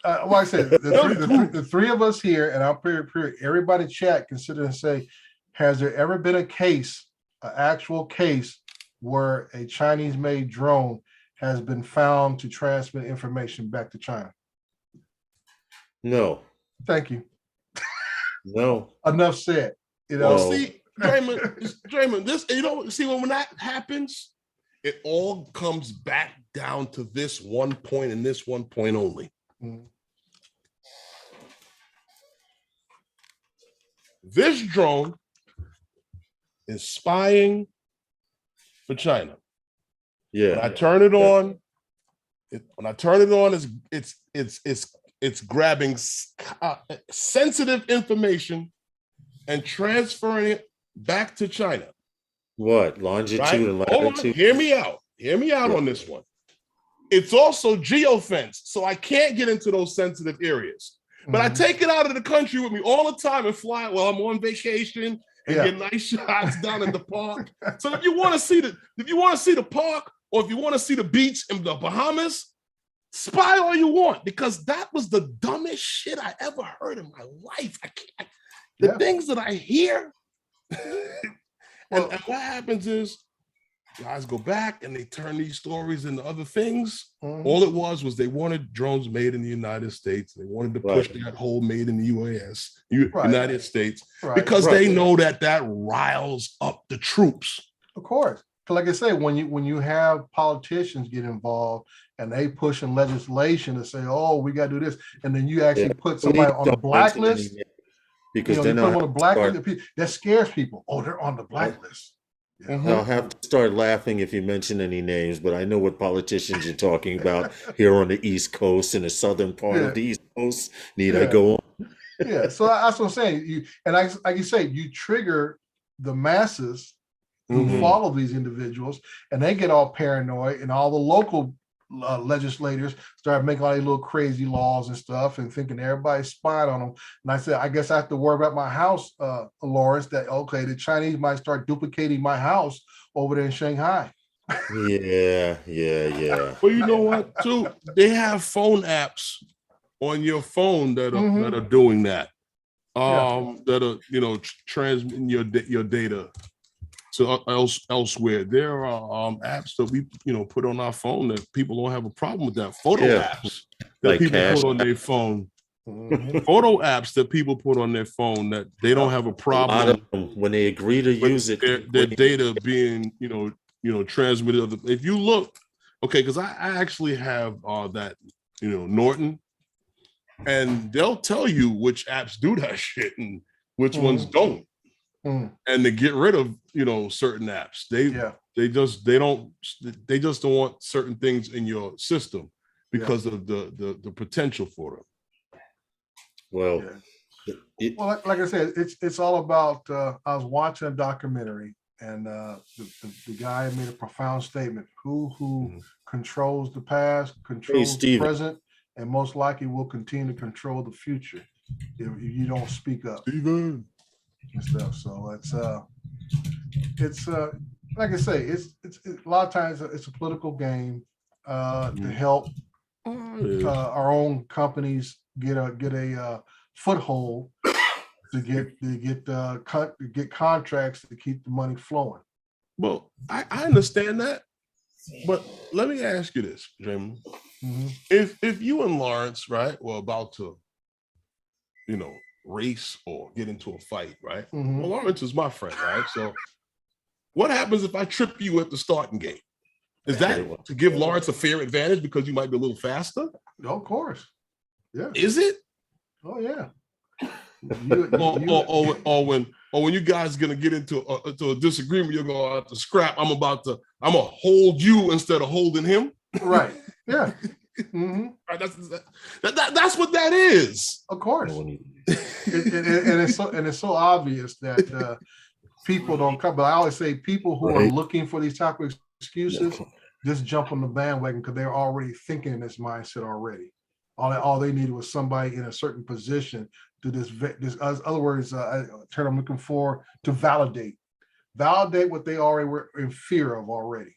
Like I said, the 3 of us here, and I'll period, everybody chat, consider and say, has there ever been a case an actual case where a Chinese-made drone has been found to transmit information back to China? No. Thank you. No. Enough said. You know, Well, see, Draymond, this, you know, see, when that happens, it all comes back down to this one point and this one point only. Mhm. This drone is spying for China. Yeah. When I turn it on, it's grabbing sensitive information and transferring it back to China. What? Longitude Right? and Hold on, latitude? hear me out. Hear me out on this one. It's also geofenced, so I can't get into those sensitive areas. But I take it out of the country with me all the time and fly while I'm on vacation and get nice shots down in the park. So if you want to see the park, or if you want to see the beach in the Bahamas, spy all you want, because that was the dumbest shit I ever heard in my life. I can't. The things that I hear, and what happens is guys go back and they turn these stories into other things. All it was they wanted drones made in the United States. They wanted to push that whole made in the UAS, United States, because they know that riles up the troops. Of course. Like I say, when you have politicians get involved and they pushing legislation to say, oh, we got to do this, and then you actually put somebody on a blacklist, because you put them on a blacklist, that scares people. Oh, they're on the blacklist. I'll have to start laughing if you mention any names, but I know what politicians you're talking about here on the East Coast and the southern part of the East Coast. Need I go on? Yeah, so that's what I'm saying. Like you say, you trigger the masses who follow these individuals, and they get all paranoid, and all the local legislators start making all these little crazy laws and stuff and thinking everybody's spying on them. And I said, I guess I have to worry about my house, Lawrence, that, okay, the Chinese might start duplicating my house over there in Shanghai. Yeah. Well, you know what, too? They have phone apps on your phone that are doing that. That are, transmitting your data to elsewhere. There are apps that we put on our phone that people don't have a problem with. That photo apps that people put on their phone. Photo apps that people put on their phone that they don't have a problem. A lot of them, when they agree to use it, their data being transmitted. If you look, okay, because I actually have that Norton, and they'll tell you which apps do that shit and which ones don't. And to get rid of certain apps, they just don't want certain things in your system because of the potential for them. Well, well, like I said, it's all about. I was watching a documentary, and the guy made a profound statement: who controls the past, controls the present, and most likely will continue to control the future if you don't speak up. Steven. And stuff. So it's like I say, it's a lot of times it's a political game to help our own companies get a foothold to get contracts to keep the money flowing. Well, I understand that, but let me ask you this, Jim. If you and Lawrence, right, were about to, race or get into a fight, right? Well, Lawrence is my friend, right? So what happens if I trip you at the starting gate? Is that to give Lawrence a fair advantage because you might be a little faster? No, of course. Yeah. Is it? Oh yeah. Or when you guys gonna get into a disagreement, you're gonna have to scrap. I'm gonna hold you instead of holding him. Right. Yeah. Right, that's what that is. Of course. And it's so obvious that people don't come. But I always say people who are looking for these type of excuses just jump on the bandwagon because they're already thinking in this mindset already. All they needed was somebody in a certain position to this other words, a term I'm looking for, to validate what they already were in fear of already.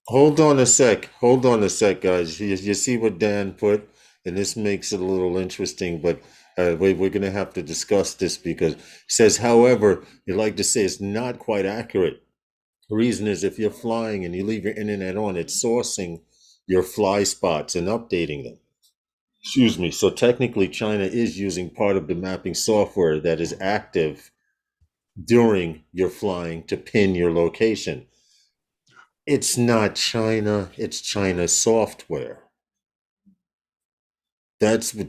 Hold on a sec, guys. You see what Dan put, and this makes it a little interesting, but we're going to have to discuss this because it says, however, you like to say it's not quite accurate. The reason is if you're flying and you leave your internet on, it's sourcing your fly spots and updating them. Excuse me. So technically, China is using part of the mapping software that is active during your flying to pin your location. It's not China, it's China software. That's the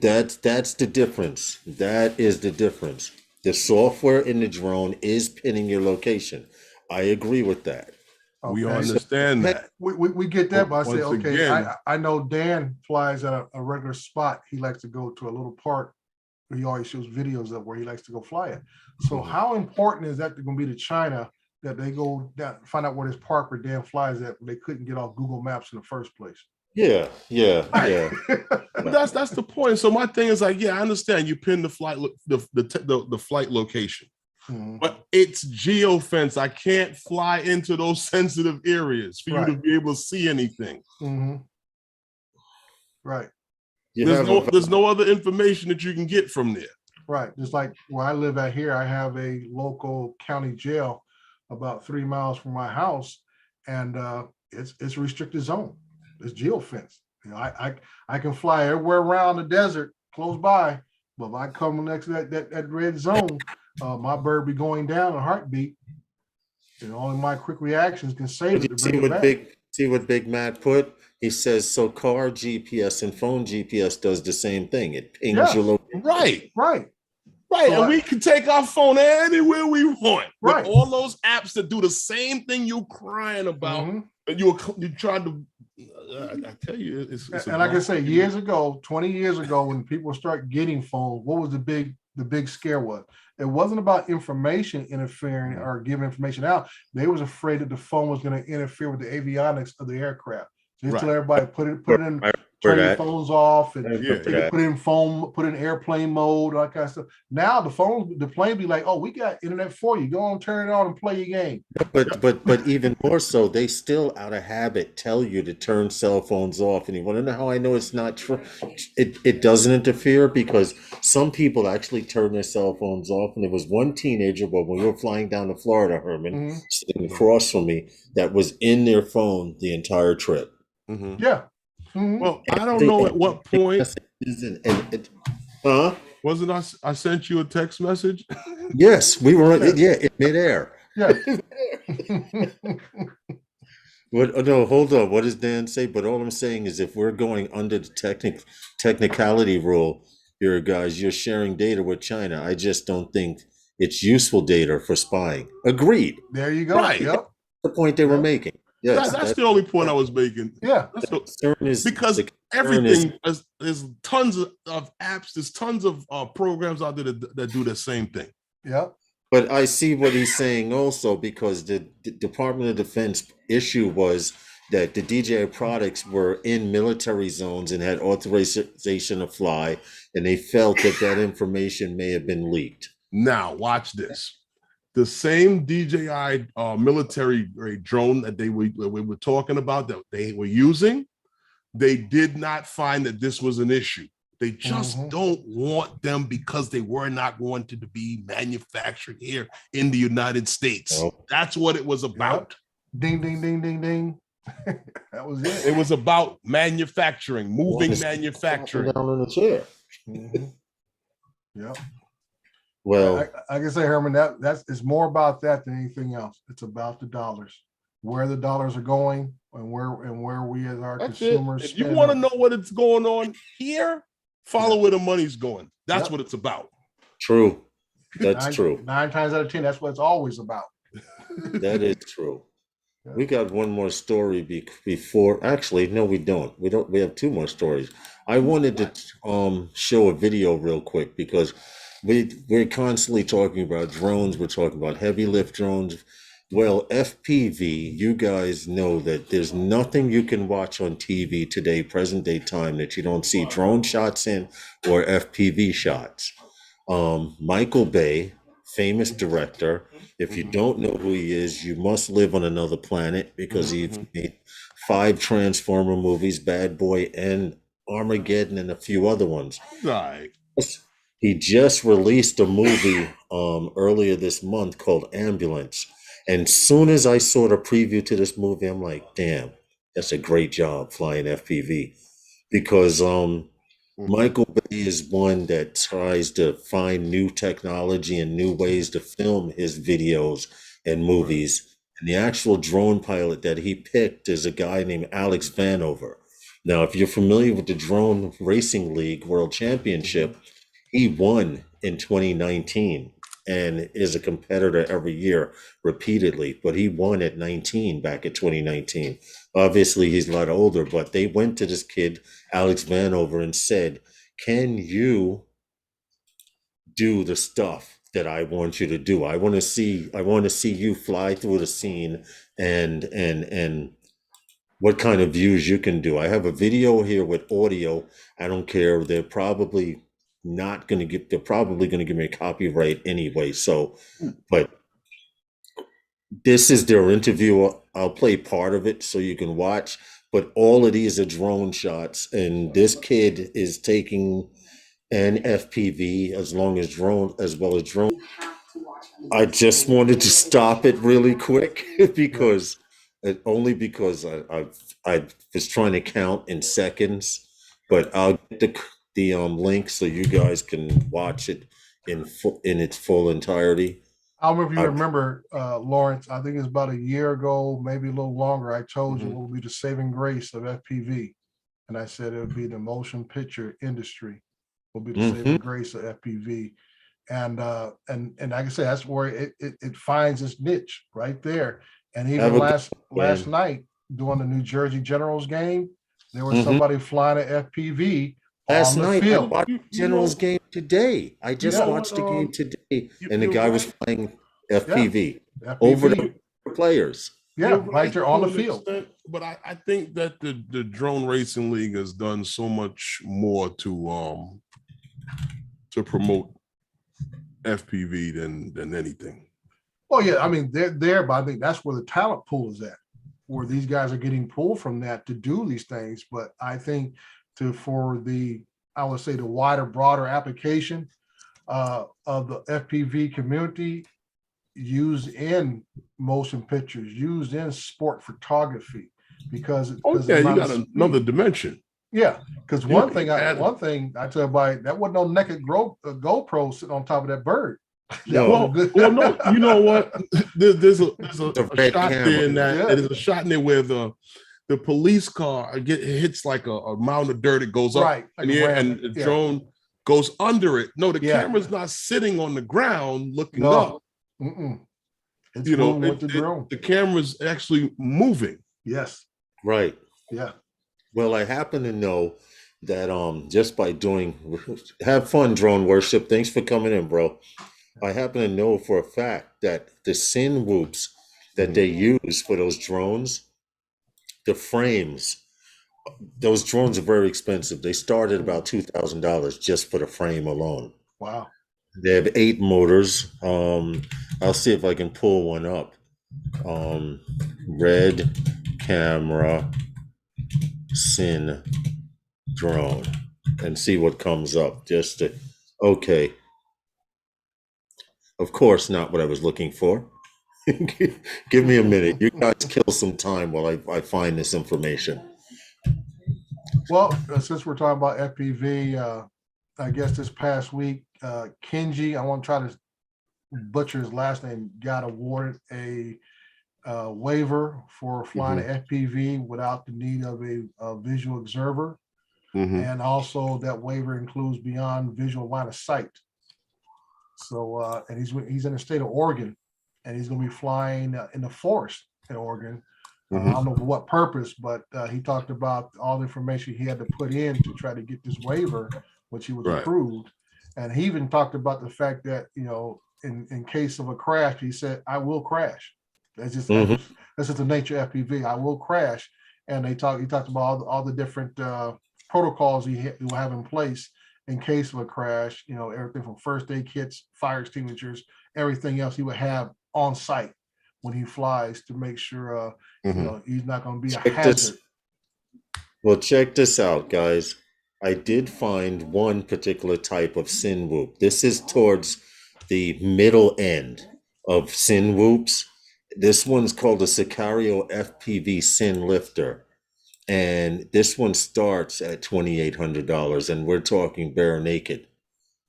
difference. That is the difference. The software in the drone is pinning your location. I agree with that. We understand that. We get that, but I say, Once okay, again- I know Dan flies at a regular spot. He likes to go to a little park where he always shows videos of where he likes to go fly it. So how important is that going to be to China that they go down, find out where this park where Dan flies at, they couldn't get off Google Maps in the first place? Yeah. But that's the point. So my thing is like, yeah, I understand you pin the flight, the flight location, but it's geofence. I can't fly into those sensitive areas for you to be able to see anything. Right. There's no other information that you can get from there. Right. Just like where I live at here, I have a local county jail about 3 miles from my house, and it's a restricted zone. It's geofence. You know, I can fly everywhere around the desert close by, but if I come next to that red zone, my bird be going down a heartbeat. And only my quick reactions can save it to bring it back. See what Big Matt put? He says, so car GPS and phone GPS does the same thing. It pings your location. Right. So and we can take our phone anywhere we want. Right. With all those apps that do the same thing you're crying about. And you tried to, I tell you, it's and like I say, years ago, 20 years ago, when people start getting phones, what was the big scare was? It wasn't about information interfering or giving information out. They was afraid that the phone was going to interfere with the avionics of the aircraft. Just tell everybody put it in, turn your phones off, and put in airplane mode, all that kind of stuff. Now the plane be like, oh, we got internet for you. Go on, turn it on and play your game. But even more so, they still out of habit tell you to turn cell phones off. And you want to know how I know it's not true? It doesn't interfere because some people actually turn their cell phones off. And there was one teenager, but when we were flying down to Florida, Herman, sitting across from me, that was in their phone the entire trip. Well, I don't know at what point. Wasn't I sent you a text message? Yes, we were. In midair. No, hold on. What does Dan say? But all I'm saying is, if we're going under the technicality rule here, guys, you're sharing data with China. I just don't think it's useful data for spying. Agreed. There you go. Right. Yep. The point they were making. Yes, that's the only point I was making. Yeah, because everything there's tons of apps, there's tons of programs out there that do the same thing. Yeah, but I see what he's saying also, because the Department of Defense issue was that the DJI products were in military zones and had authorization to fly, and they felt that information may have been leaked. Now watch this. The same DJI military grade drone that we were talking about that they were using, they did not find that this was an issue. They just don't want them because they were not going to be manufactured here in the United States. Oh. That's what it was about. Yep. Ding, ding, ding, ding, ding. That was it. It was about manufacturing, moving manufacturing. Down in the chair. Yeah. Well, like I say, Herman, that's it's more about that than anything else. It's about the dollars, where the dollars are going, and where we as our consumers. If you want to know what it's going on here, follow where the money's going. That's what it's about. True. That's true. 9 times out of 10, that's what it's always about. That is true. Yeah. We got one more story before. Actually, no, we don't. We have 2 more stories. I wanted to show a video real quick because we're constantly talking about drones. We're talking about heavy lift drones. Well, FPV, you guys know that there's nothing you can watch on TV today, present day time, that you don't see drone shots in or FPV shots. Michael Bay, famous director. If you don't know who he is, you must live on another planet, because he's made 5 Transformer movies, Bad Boy and Armageddon, and a few other ones. Right. He just released a movie earlier this month called Ambulance. And soon as I saw the preview to this movie, I'm like, damn, that's a great job flying FPV. Because Michael Bay is one that tries to find new technology and new ways to film his videos and movies. And the actual drone pilot that he picked is a guy named Alex Vanover. Now, if you're familiar with the Drone Racing League World Championship, he won in 2019 and is a competitor every year repeatedly, but he won at 19 back at 2019. Obviously, he's a lot older, but they went to this kid, Alex Vanover, and said, can you do the stuff that I want you to do? I want to see you fly through the scene and what kind of views you can do. I have a video here with audio. I don't care. They're probably going to give me a copyright anyway. So, but this is their interview. I'll play part of it so you can watch, but all of these are drone shots, and this kid is taking an FPV as well as drone. I just wanted to stop it really quick because I was trying to count in seconds, but I'll get the link so you guys can watch it in its full entirety. I don't know if you remember, Lawrence, I think it's about a year ago, maybe a little longer, I told you what would be the saving grace of FPV. And I said it would be the motion picture industry will be the saving grace of FPV. And like I said, that's where it finds its niche right there. And even last night during the New Jersey Generals game, there was somebody flying an FPV last on the night. field. I watched Generals game today. I just watched the game today, and the guy was playing FPV over the players. Yeah, right there on the field. Extent, but I think that the Drone Racing League has done so much more to promote FPV than anything. Well, yeah, I mean they're there, but I think that's where the talent pool is at, where these guys are getting pulled from that to do these things. But I think for the wider, broader application of the FPV community, used in motion pictures, used in sport photography, because you got another dimension. Yeah, because one thing I tell everybody, that wasn't no naked GoPro sitting on top of that bird. No, no. You know what? There's a shot there in that. There's a shot in there where the police car hits like a mound of dirt. It goes up in the air, and the drone goes under it. No, the camera's not sitting on the ground looking up. It's with the drone. The camera's actually moving. Yes. Right. Yeah. Well, I happen to know that just by have fun, drone worship. Thanks for coming in, bro. I happen to know for a fact that the SIN whoops that they use for those drones, the frames, those drones are very expensive. They start at about $2,000 just for the frame alone. Wow. They have 8 motors. I'll see if I can pull one up. Red Camera SIN drone and see what comes up. Okay. Of course, not what I was looking for. Give me a minute. You guys kill some time while I find this information. Well, since we're talking about FPV, I guess this past week, Kenji, I won't try to butcher his last name, got awarded a waiver for flying an FPV without the need of a visual observer. And also that waiver includes beyond visual line of sight. So, and he's in the state of Oregon, and he's going to be flying in the forest in Oregon. I don't know for what purpose, but he talked about all the information he had to put in to try to get this waiver, which he was approved. And he even talked about the fact that, in case of a crash, he said, I will crash. That's just the nature of FPV. I will crash. And he talked about all the different protocols he will have in place in case of a crash, everything from first aid kits, fire extinguishers, everything else he would have on site when he flies to make sure he's not going to be a hazard. Well, check this out, guys. I did find one particular type of SIN whoop. This is towards the middle end of SIN whoops. This one's called the Sicario FPV Sin Lifter. And this one starts at $2,800, and we're talking bare naked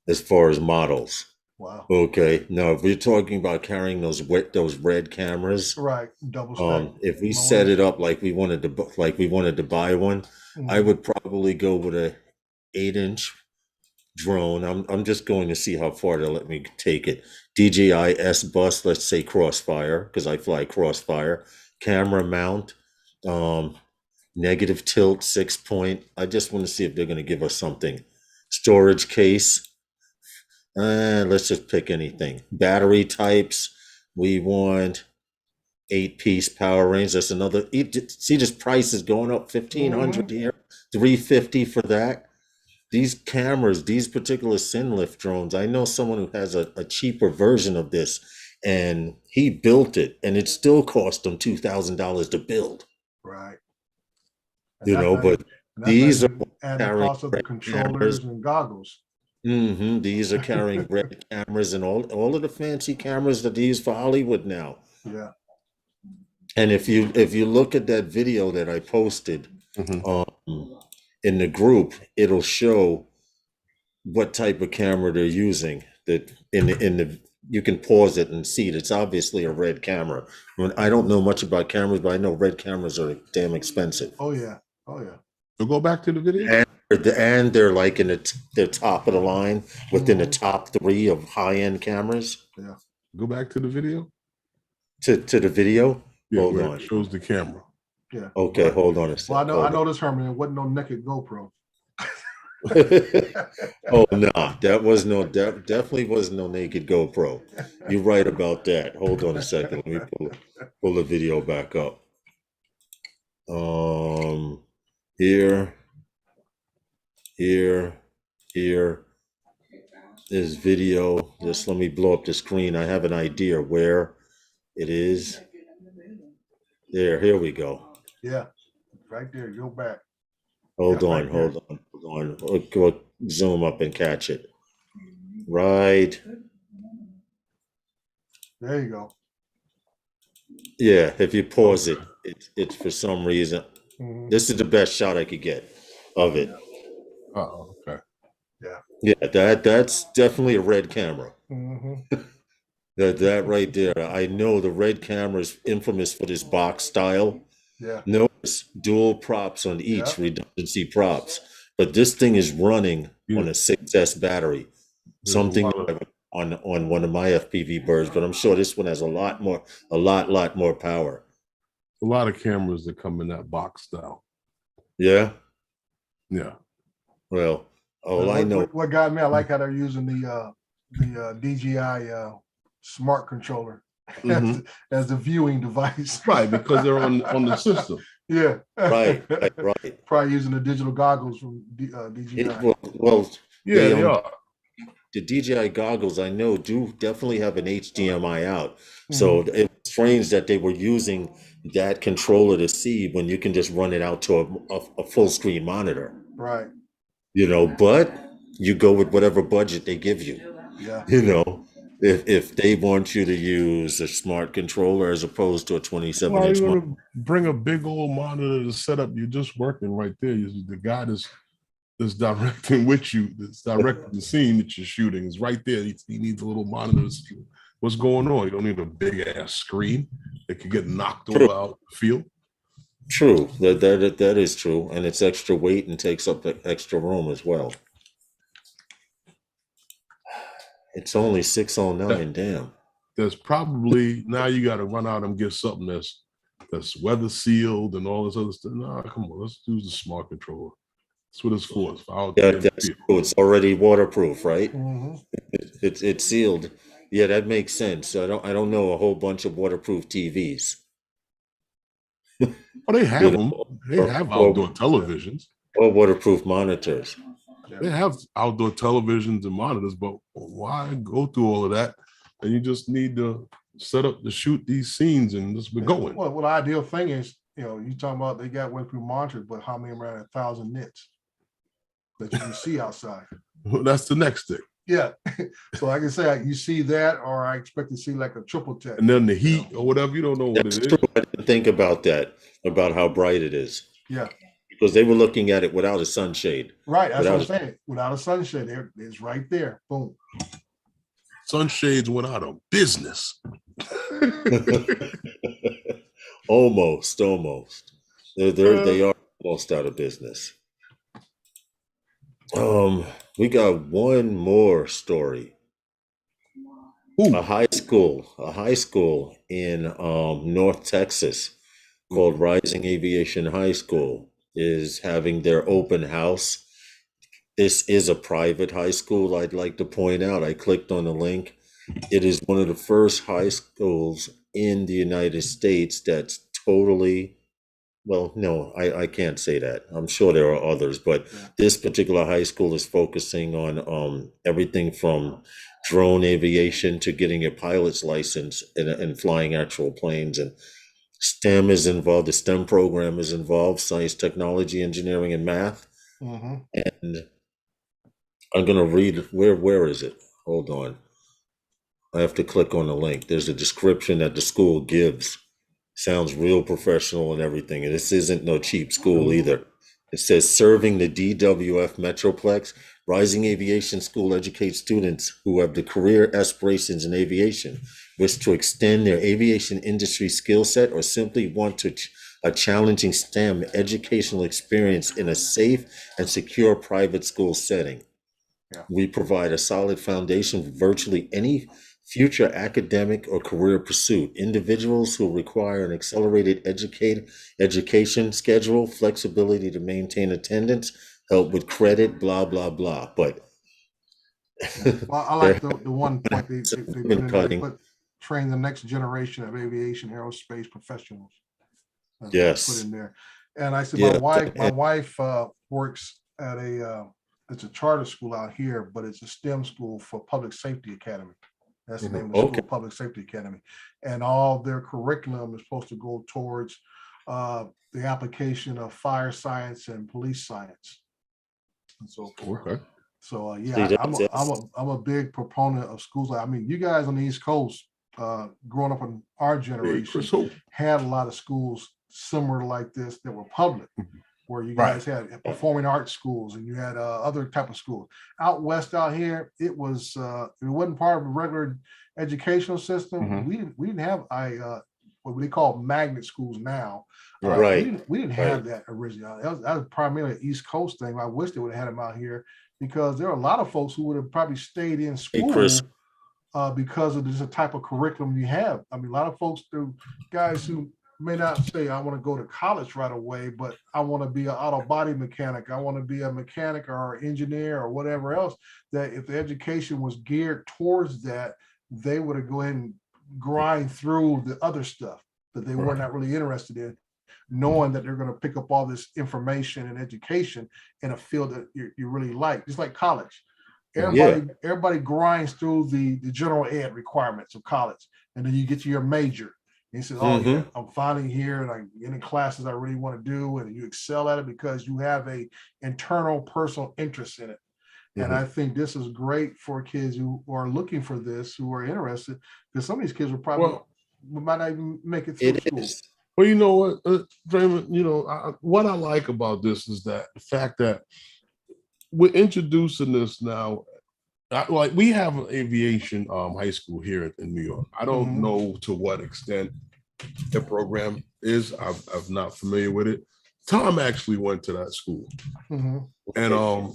as far as models. Wow. Okay. Now, if we're talking about carrying those red cameras, right, double stack. If we set it up like we wanted to buy one, I would probably go with a 8-inch drone. I'm just going to see how far they'll let me take it. DJI S bus, let's say Crossfire, because I fly Crossfire. Camera mount, negative tilt, 6-point. I just want to see if they're going to give us something. Storage case. Let's just pick anything. Battery types. We want 8-piece power range. That's another. See, this price is going up. $1,500 here. $350 for that. These cameras, these particular Sinlift drones. I know someone who has a cheaper version of this, and he built it, and it still cost him $2,000 to build. Right. And but these are and the cost of the controllers and goggles. These are carrying red cameras and all of the fancy cameras that they use for Hollywood now. Yeah. And if you look at that video that I posted in the group, it'll show what type of camera they're using. That in the you can pause it and see it. It's obviously a red camera. I don't know much about cameras, but I know red cameras are damn expensive. Oh yeah. Oh yeah. So go back to the video. And they're like in the top of the line within the top 3 of high-end cameras. Yeah. Go back to the video. To the video. Yeah, Hold on. It shows the camera. Yeah. Okay, hold on a second. Well, I know this, Herman. It wasn't no naked GoPro. Oh no, definitely wasn't no naked GoPro. You're right about that. Hold on a second. Let me pull the video back up. Here. This video. Just let me blow up the screen. I have an idea where it is. Here we go. Yeah, right there. Go back. Hold on. Go zoom up and catch it. Right. There you go. Yeah, if you pause it, it's for some reason. This is the best shot I could get of it. Oh, okay. Yeah, that's definitely a red camera. That right there. I know the red camera is infamous for this box style. Yeah. Notice dual props on each, redundancy props. But this thing is running on a 6S battery. Something on one of my FPV birds, but I'm sure this one has a lot more power. A lot of cameras that come in that box style. Yeah. Yeah. Well, I know. What got me, I like how they're using the DJI smart controller as the viewing device. Right, because they're on the system. Yeah. Right. Probably using the digital goggles from DJI. Yeah, they are. The DJI goggles, I know, do definitely have an HDMI out. So it's strange that they were using that controller to see when you can just run it out to a full screen monitor. Right. But you go with whatever budget they give you. Yeah. If they want you to use a smart controller as opposed to a 27-inch you monitor. Bring a big old monitor to set up. You're just working right there. The guy that's directing with you, that's directing the scene that you're shooting is right there. He needs a little monitor to see what's going on. You don't need a big ass screen that could get knocked over out the field. True, that is true, and it's extra weight and takes up extra room as well. It's only $609. Damn. There's probably now you got to run out and get something that's weather sealed and all this other stuff. Nah, come on, let's use the smart controller. That's what it's for. That's cool. It's already waterproof, right? It's sealed. Yeah, that makes sense. I don't know a whole bunch of waterproof TVs. Well, they have them. They have outdoor televisions or waterproof monitors. They have outdoor televisions and monitors, but why go through all of that? And you just need to set up to shoot these scenes and just be going. Well, the ideal thing is, you talking about they got waterproof monitors, but how many around 1,000 nits that you can see outside? Well, that's the next thing. Yeah. So like I say, you see that, or I expect to see like a triple tech. And then the heat or whatever, you don't know what That's it is. true. I didn't think about that, about how bright it is. Yeah. Because they were looking at it without a sunshade. Right. That's what I'm saying. Without a sunshade, it's right there. Boom. Sunshades went out of business. Almost. They are almost out of business. We got one more story. Ooh. A high school in North Texas called Rising Aviation High School is having their open house. This is a private high school, I'd like to point out. I clicked on the link. It is one of the first high schools in the United States that's totally, well, no, I can't say that. I'm sure there are others, but this particular high school is focusing on everything from drone aviation to getting a pilot's license and flying actual planes. And STEM is involved. The STEM program is involved: science, technology, engineering, and math. Mm-hmm. And I'm gonna read where is it? Hold on. I have to click on the link. There's a description that the school gives. Sounds real professional and everything. And this isn't no cheap school either. It says serving the DWF Metroplex, Rising Aviation School educates students who have the career aspirations in aviation, wish to extend their aviation industry skill set, or simply want to a challenging STEM educational experience in a safe and secure private school setting. Yeah. We provide a solid foundation for virtually any future academic or career pursuit. Individuals who require an accelerated education schedule, flexibility to maintain attendance, help with credit, blah, blah, blah. But well, I like the one point they put in there, they train the next generation of aviation aerospace professionals. Yes. Put in there. And I said, my wife works at it's a charter school out here, but it's a STEM school for Public Safety Academy. That's the name of the school, Public Safety Academy. And all their curriculum is supposed to go towards the application of fire science and police science. And so forth. Okay. So yeah, I'm a big proponent of schools. I mean, you guys on the East Coast, growing up in our generation, had a lot of schools similar like this that were public, where you guys had performing arts schools and you had other type of schools. Out west, out here, it wasn't part of the regular educational system. Mm-hmm. We didn't have what they call magnet schools now. We didn't have that originally. That was primarily an East Coast thing. I wish they would have had them out here, because there are a lot of folks who would have probably stayed in school because of the type of curriculum you have. I mean, a lot of folks, guys who may not say, I want to go to college right away, but I want to be an auto body mechanic. I want to be a mechanic or an engineer or whatever else, that if the education was geared towards that, they would have go ahead and grind through the other stuff that they were not really interested in, knowing that they're going to pick up all this information and education in a field that you really like. Just like college. Everybody grinds through the general ed requirements of college, and then you get to your major. And he says, yeah, I'm finally here and I'm getting classes I really want to do, and you excel at it because you have a internal personal interest in it. And I think this is great for kids who are looking for this, who are interested, because some of these kids will probably might not even make it through school. Well, you know what, Draymond, what I like about this is that the fact that we're introducing this now. Like, we have an aviation high school here in New York. I don't know to what extent the program is. I'm not familiar with it. Tom actually went to that school, and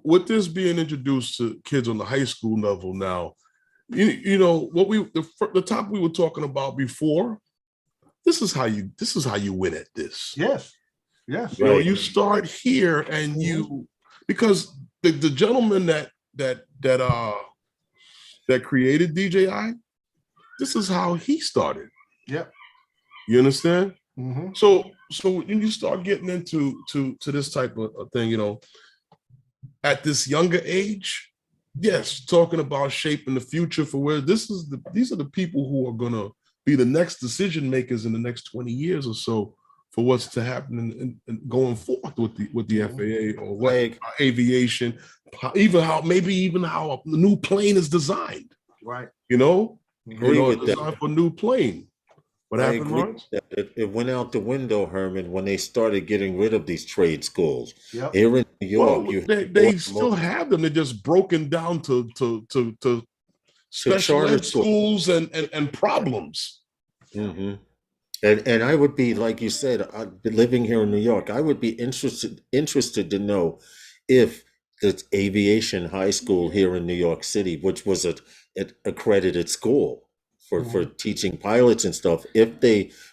with this being introduced to kids on the high school level now, what the topic we were talking about before. This is how you win at this. Yes. You start here and because the gentleman that created DJI, this is how he started. Yep. You understand? So when you start getting into this type of thing, at this younger age, yes, talking about shaping the future for where these are the people who are gonna be the next decision makers in the next 20 years or so for what's to happen in going forth with the FAA or what aviation, even how a new plane is designed. Right. You know, Agree with that. designed for a new plane. What happened, Lawrence? It went out the window, Herman, when they started getting rid of these trade schools. Yep. Here in New York, they still have them. They're just broken down to special ed schools and problems. Mm-hmm. And I would be, like you said, living here in New York, I would be interested to know if the Aviation High School here in New York City, which was an accredited school for teaching pilots and stuff,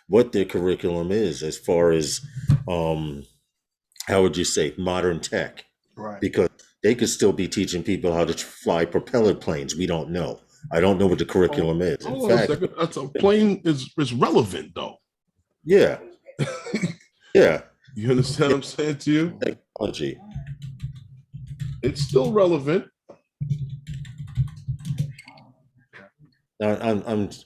what their curriculum is as far as how would you say, modern tech. Right. Because they could still be teaching people how to fly propeller planes. We don't know. I don't know what the curriculum is. In fact, that's a plane is relevant though. Yeah. Yeah. You understand what I'm saying to you? Technology. It's still relevant. Now,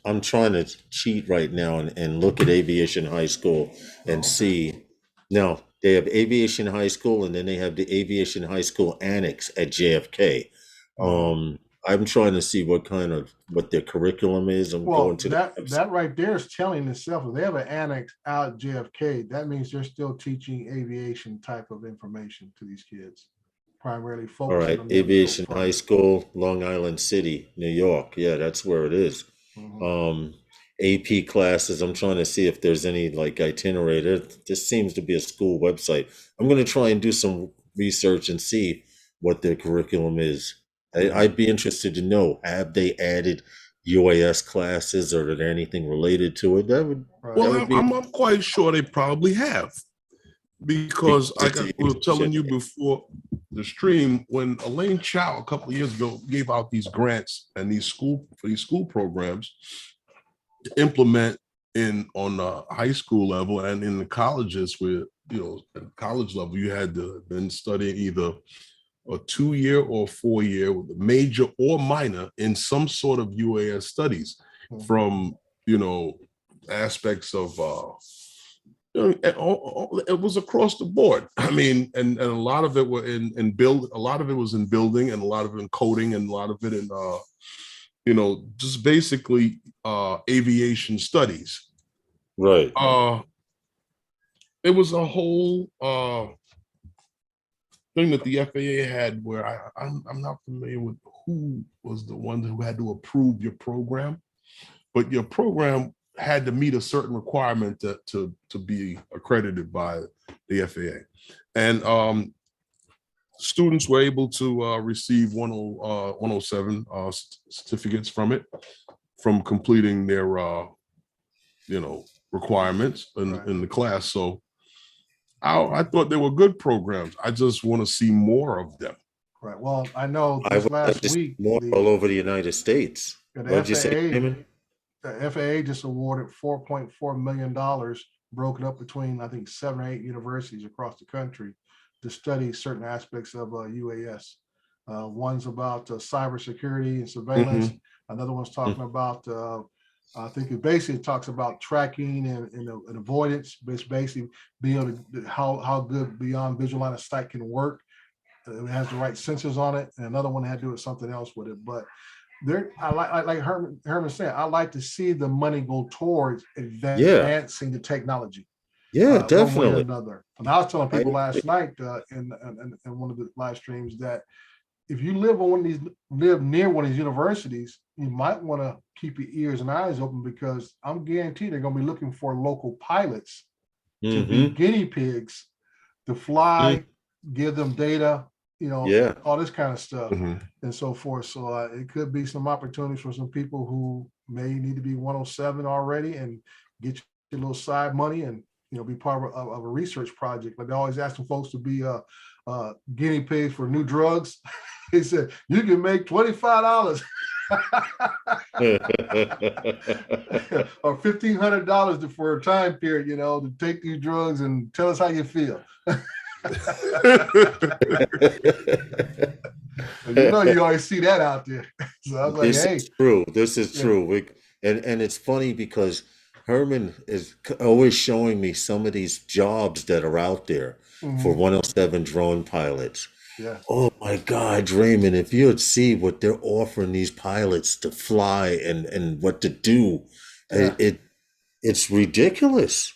I'm trying to cheat right now and look at Aviation High School and see. Now, they have Aviation High School, and then they have the Aviation High School Annex at JFK. I'm trying to see what their curriculum is. Going to that right there is telling itself. If they have an annex out at JFK, that means they're still teaching aviation type of information to these kids, primarily focused. All right, on Aviation High School, Long Island City, New York. Yeah, that's where it is. AP classes. I'm trying to see if there's any like itinerary. This seems to be a school website. I'm going to try and do some research and see what their curriculum is. I'd be interested to know, have they added UAS classes or anything related to it? I'm quite sure they probably have, because I was telling you before the stream, when Elaine Chow a couple of years ago gave out these grants and these school programs to implement on the high school level and in the colleges, where at college level you had to been studying either a 2-year or 4-year with a major or minor in some sort of UAS studies, from aspects of it was across the board. I mean, and a lot of it were in build, a lot of it was in building, and a lot of it in coding, and a lot of it in just basically aviation studies. Right. It was a whole thing that the FAA had, where I'm not familiar with who was the one who had to approve your program, but your program had to meet a certain requirement to be accredited by the FAA. And students were able to receive 107 certificates from it, from completing their requirements in the class. So I thought they were good programs. I just want to see more of them. Right. Well, I know this last week, more all over the United States. What did you say, Damon? The FAA just awarded $4.4 million, broken up between, I think, 7 or 8 universities across the country to study certain aspects of UAS. One's about cybersecurity and surveillance. Another one's talking about, I think it basically talks about tracking and avoidance. It's basically being able to, how good beyond visual line of sight can work. It has the right sensors on it. And another one had to do with something else with it. But I like Herman said, I like to see the money go towards advancing the technology. Yeah, definitely. One way or another. And I was telling people last night in one of the live streams that if you live near one of these universities, you might want to keep your ears and eyes open, because I'm guaranteed they're going to be looking for local pilots to be guinea pigs to fly, give them data, all this kind of stuff and so forth. So it could be some opportunities for some people who may need to be 107 already and get your little side money and be part of a research project. But they're always asking folks to be guinea pigs for new drugs. He said, you can make $25 or $1,500 for a time period, to take these drugs and tell us how you feel. You always see that out there. So I was like, This is true. And it's funny because Herman is always showing me some of these jobs that are out there for 107 drone pilots. Yeah. Oh my God, Raymond, if you'd see what they're offering these pilots to fly and what to do, Yeah. it's ridiculous.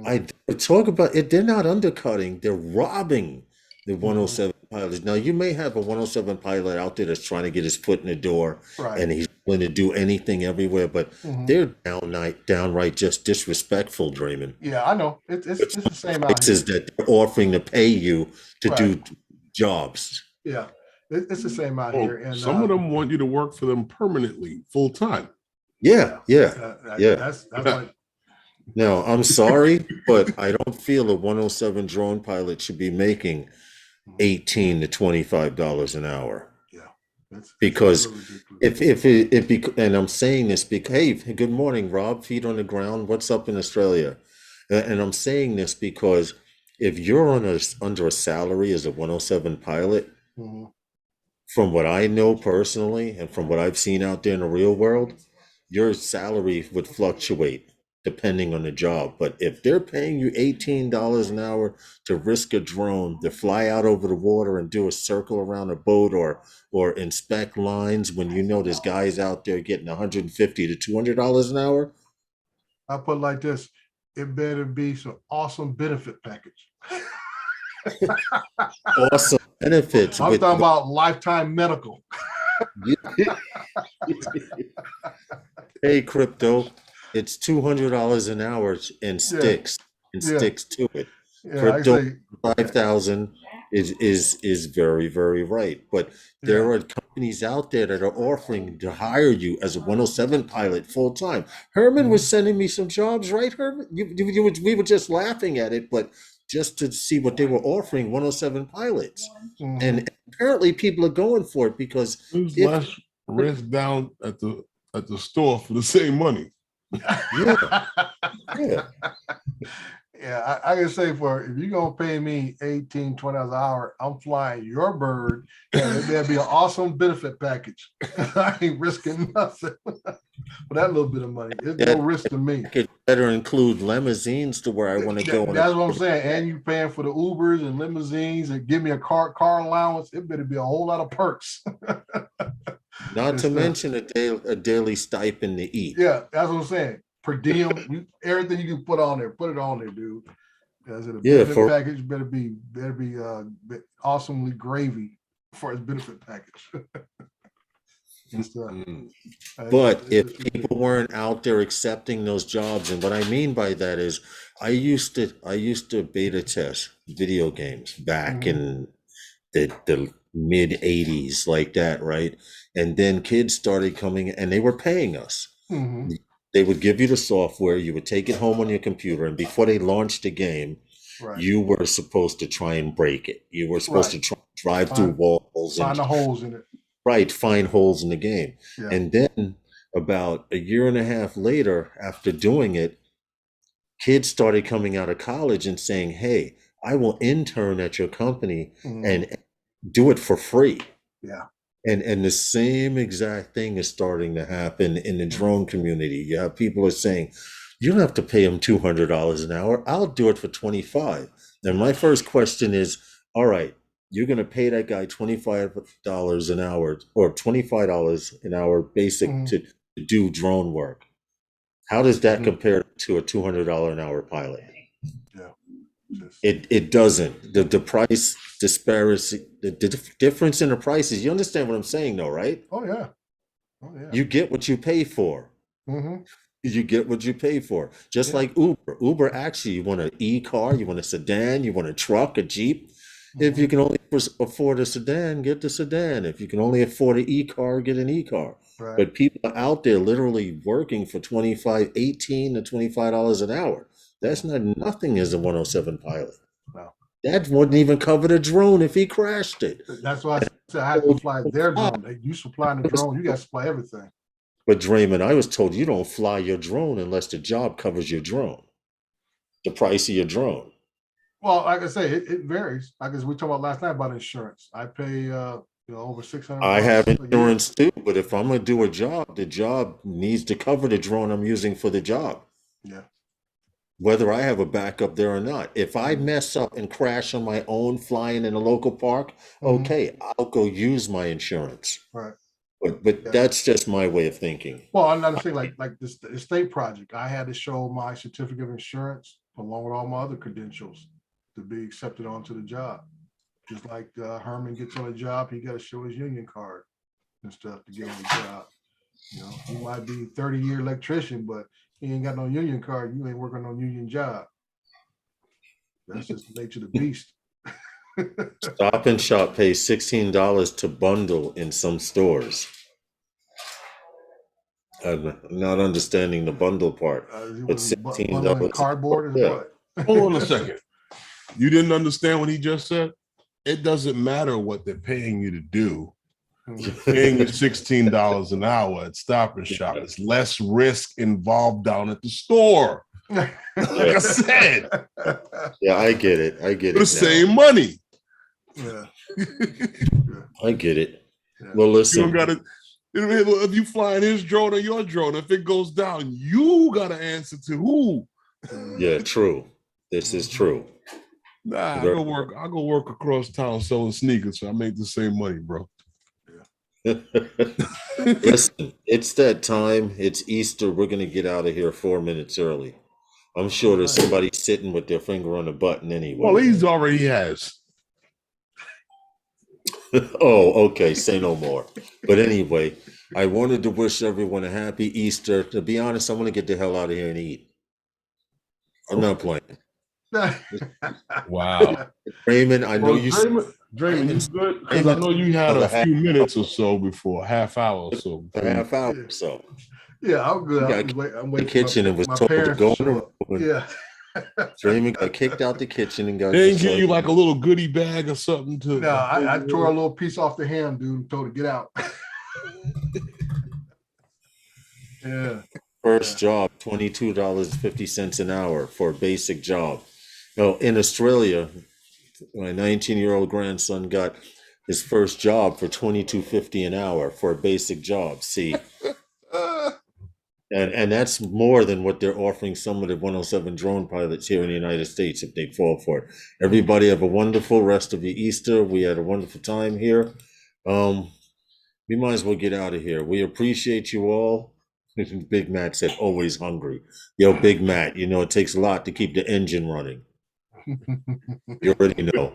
I talk about it, they're not undercutting, they're robbing the 107 pilots. Now you may have a 107 pilot out there that's trying to get his foot in the door Right. and he's willing to do anything everywhere, but they're downright just disrespectful, Draymond. Yeah, I know. It's the same out here. Places that they're offering to pay you to do jobs. Yeah, it's the same out here. And some of them want you to work for them permanently, full time. Yeah. That's like, Now, I'm sorry, but I don't feel a 107 drone pilot should be making $18 to $25 an hour. Yeah, because and I'm saying this because, hey, good morning, Rob, feet on the ground. What's up in Australia? And I'm saying this because if you're under a salary as a 107 pilot, from what I know personally and from what I've seen out there in the real world, your salary would fluctuate depending on the job. But if they're paying you $18 an hour to risk a drone, to fly out over the water and do a circle around a boat or inspect lines when you know there's guys out there getting $150 to $200 an hour. I put it like this, it better be some awesome benefit package. Awesome benefits. I'm talking about lifetime medical. Hey, crypto, it's $200 an hour and sticks to it. Crypto 5,000 is very, very right. But there are companies out there that are offering to hire you as a 107 pilot full time. Herman was sending me some jobs, right, Herman? We were just laughing at it, but just to see what they were offering 107 pilots. And apparently people are going for it because there's less risk down at the store for the same money. I can say if you're gonna pay me $18, $20 an hour, I'm flying your bird, and there'd be an awesome benefit package. I ain't risking nothing for that little bit of money. It's no risk to me. It better include limousines to where I want to go. That's what I'm saying. And you paying for the Ubers and limousines and give me a car allowance. It better be a whole lot of perks. Not to mention a daily stipend to eat. Yeah, that's what I'm saying. Per diem, everything you can put on there, put it on there, dude. Benefit package better be awesomely gravy for his benefit package. But if people weren't out there accepting those jobs, and what I mean by that is I used to beta test video games back in the mid 80s like that, right? And then kids started coming and they were paying us. They would give you the software, you would take it home on your computer, and before they launched the game, you were supposed to try and break it. You were supposed to drive through walls. Find the holes in it. Right, find holes in the game. Yeah. And then about a year and a half later, after doing it, kids started coming out of college and saying, hey, I will intern at your company and do it for free. Yeah. And the same exact thing is starting to happen in the drone community. You have people are saying, you don't have to pay them $200 an hour. I'll do it for $25. And my first question is, all right, you're going to pay that guy $25 an hour or $25 an hour basic to do drone work. How does that compare to a $200 an hour pilot? Yeah. It doesn't. The price disparity, the difference in the prices, you understand what I'm saying though, right? Oh yeah. You get what you pay for. You get what you pay for. Just like Uber. Uber actually, you want an e-car, you want a sedan, you want a truck, a Jeep. If you can only afford a sedan, get the sedan. If you can only afford an e-car, get an e-car. Right. But people are out there literally working for $18 to $25 an hour. That's not nothing as a 107 pilot. No. That wouldn't even cover the drone if he crashed it. That's why I said I have to fly their drone. You supplying the drone, you got to supply everything. But Draymond, I was told you don't fly your drone unless the job covers your drone, the price of your drone. Well, like I say, it varies. Like as we talked about last night about insurance, I pay over $600. I have insurance too, but if I'm gonna do a job, the job needs to cover the drone I'm using for the job. Yeah. Whether I have a backup there or not. If I mess up and crash on my own flying in a local park, okay, I'll go use my insurance. Right. But that's just my way of thinking. Well, another thing, like this the estate project, I had to show my certificate of insurance along with all my other credentials to be accepted onto the job. Just like Herman gets on a job, he got to show his union card and stuff to get on the job. You know, he might be 30-year electrician, but he ain't got no union card. You ain't working on union job. That's just the nature of the beast. Stop and Shop pays $16 to bundle in some stores. I'm not understanding the bundle part. But $16 cardboard is what? Hold on a second. You didn't understand what he just said? It doesn't matter what they're paying you to do. You're paying you $16 an hour at Stop and Shop. There's less risk involved down at the store. Like I said. Yeah, I get it. I get it. The same money. Yeah. I get it. Yeah. Well, listen. You don't gotta, if you flying his drone or your drone, if it goes down, you gotta answer to who? Yeah, true. This is true. Nah, I go work across town selling sneakers, so I make the same money, bro. Listen, it's that time. It's Easter. We're gonna get out of here 4 minutes early. I'm sure there's somebody sitting with their finger on a button anyway. Well, he's already has. Oh, okay. Say no more. But anyway, I wanted to wish everyone a happy Easter. To be honest, I want to get the hell out of here and eat. I'm not playing. Wow. Raymond, I know you. Draymond, you good? Because I know you had a few minutes or so before, half hour or so. A half hour or so. Yeah, I'm good. I'm waiting the kitchen and was told to go in the room. Yeah. Draymond got kicked out the kitchen and got. They didn't give you like a little goodie bag or something to. No, I tore a little piece off the ham, dude, and told her to get out. Yeah. First job, $22.50 an hour for a basic job. Now, in Australia, my 19-year-old grandson got his first job for $22.50 an hour for a basic job. See, and that's more than what they're offering some of the 107 drone pilots here in the United States if they fall for it. Everybody have a wonderful rest of your Easter. We had a wonderful time here. We might as well get out of here. We appreciate you all. Big Matt said, always hungry. Yo, Big Matt, you know, it takes a lot to keep the engine running. You already know.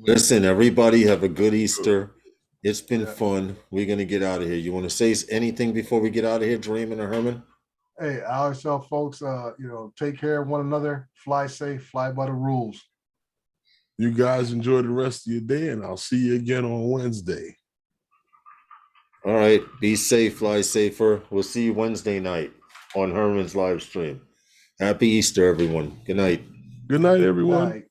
Listen, everybody have a good Easter. It's been fun. We're going to get out of here. You want to say anything before we get out of here, Draymond or Herman? Hey, I always tell folks, take care of one another, fly safe, fly by the rules. You guys enjoy the rest of your day, and I'll see you again on Wednesday. All right. Be safe, fly safer. We'll see you Wednesday night on Herman's live stream. Happy Easter, everyone. Good night. Good night, everyone. Good night.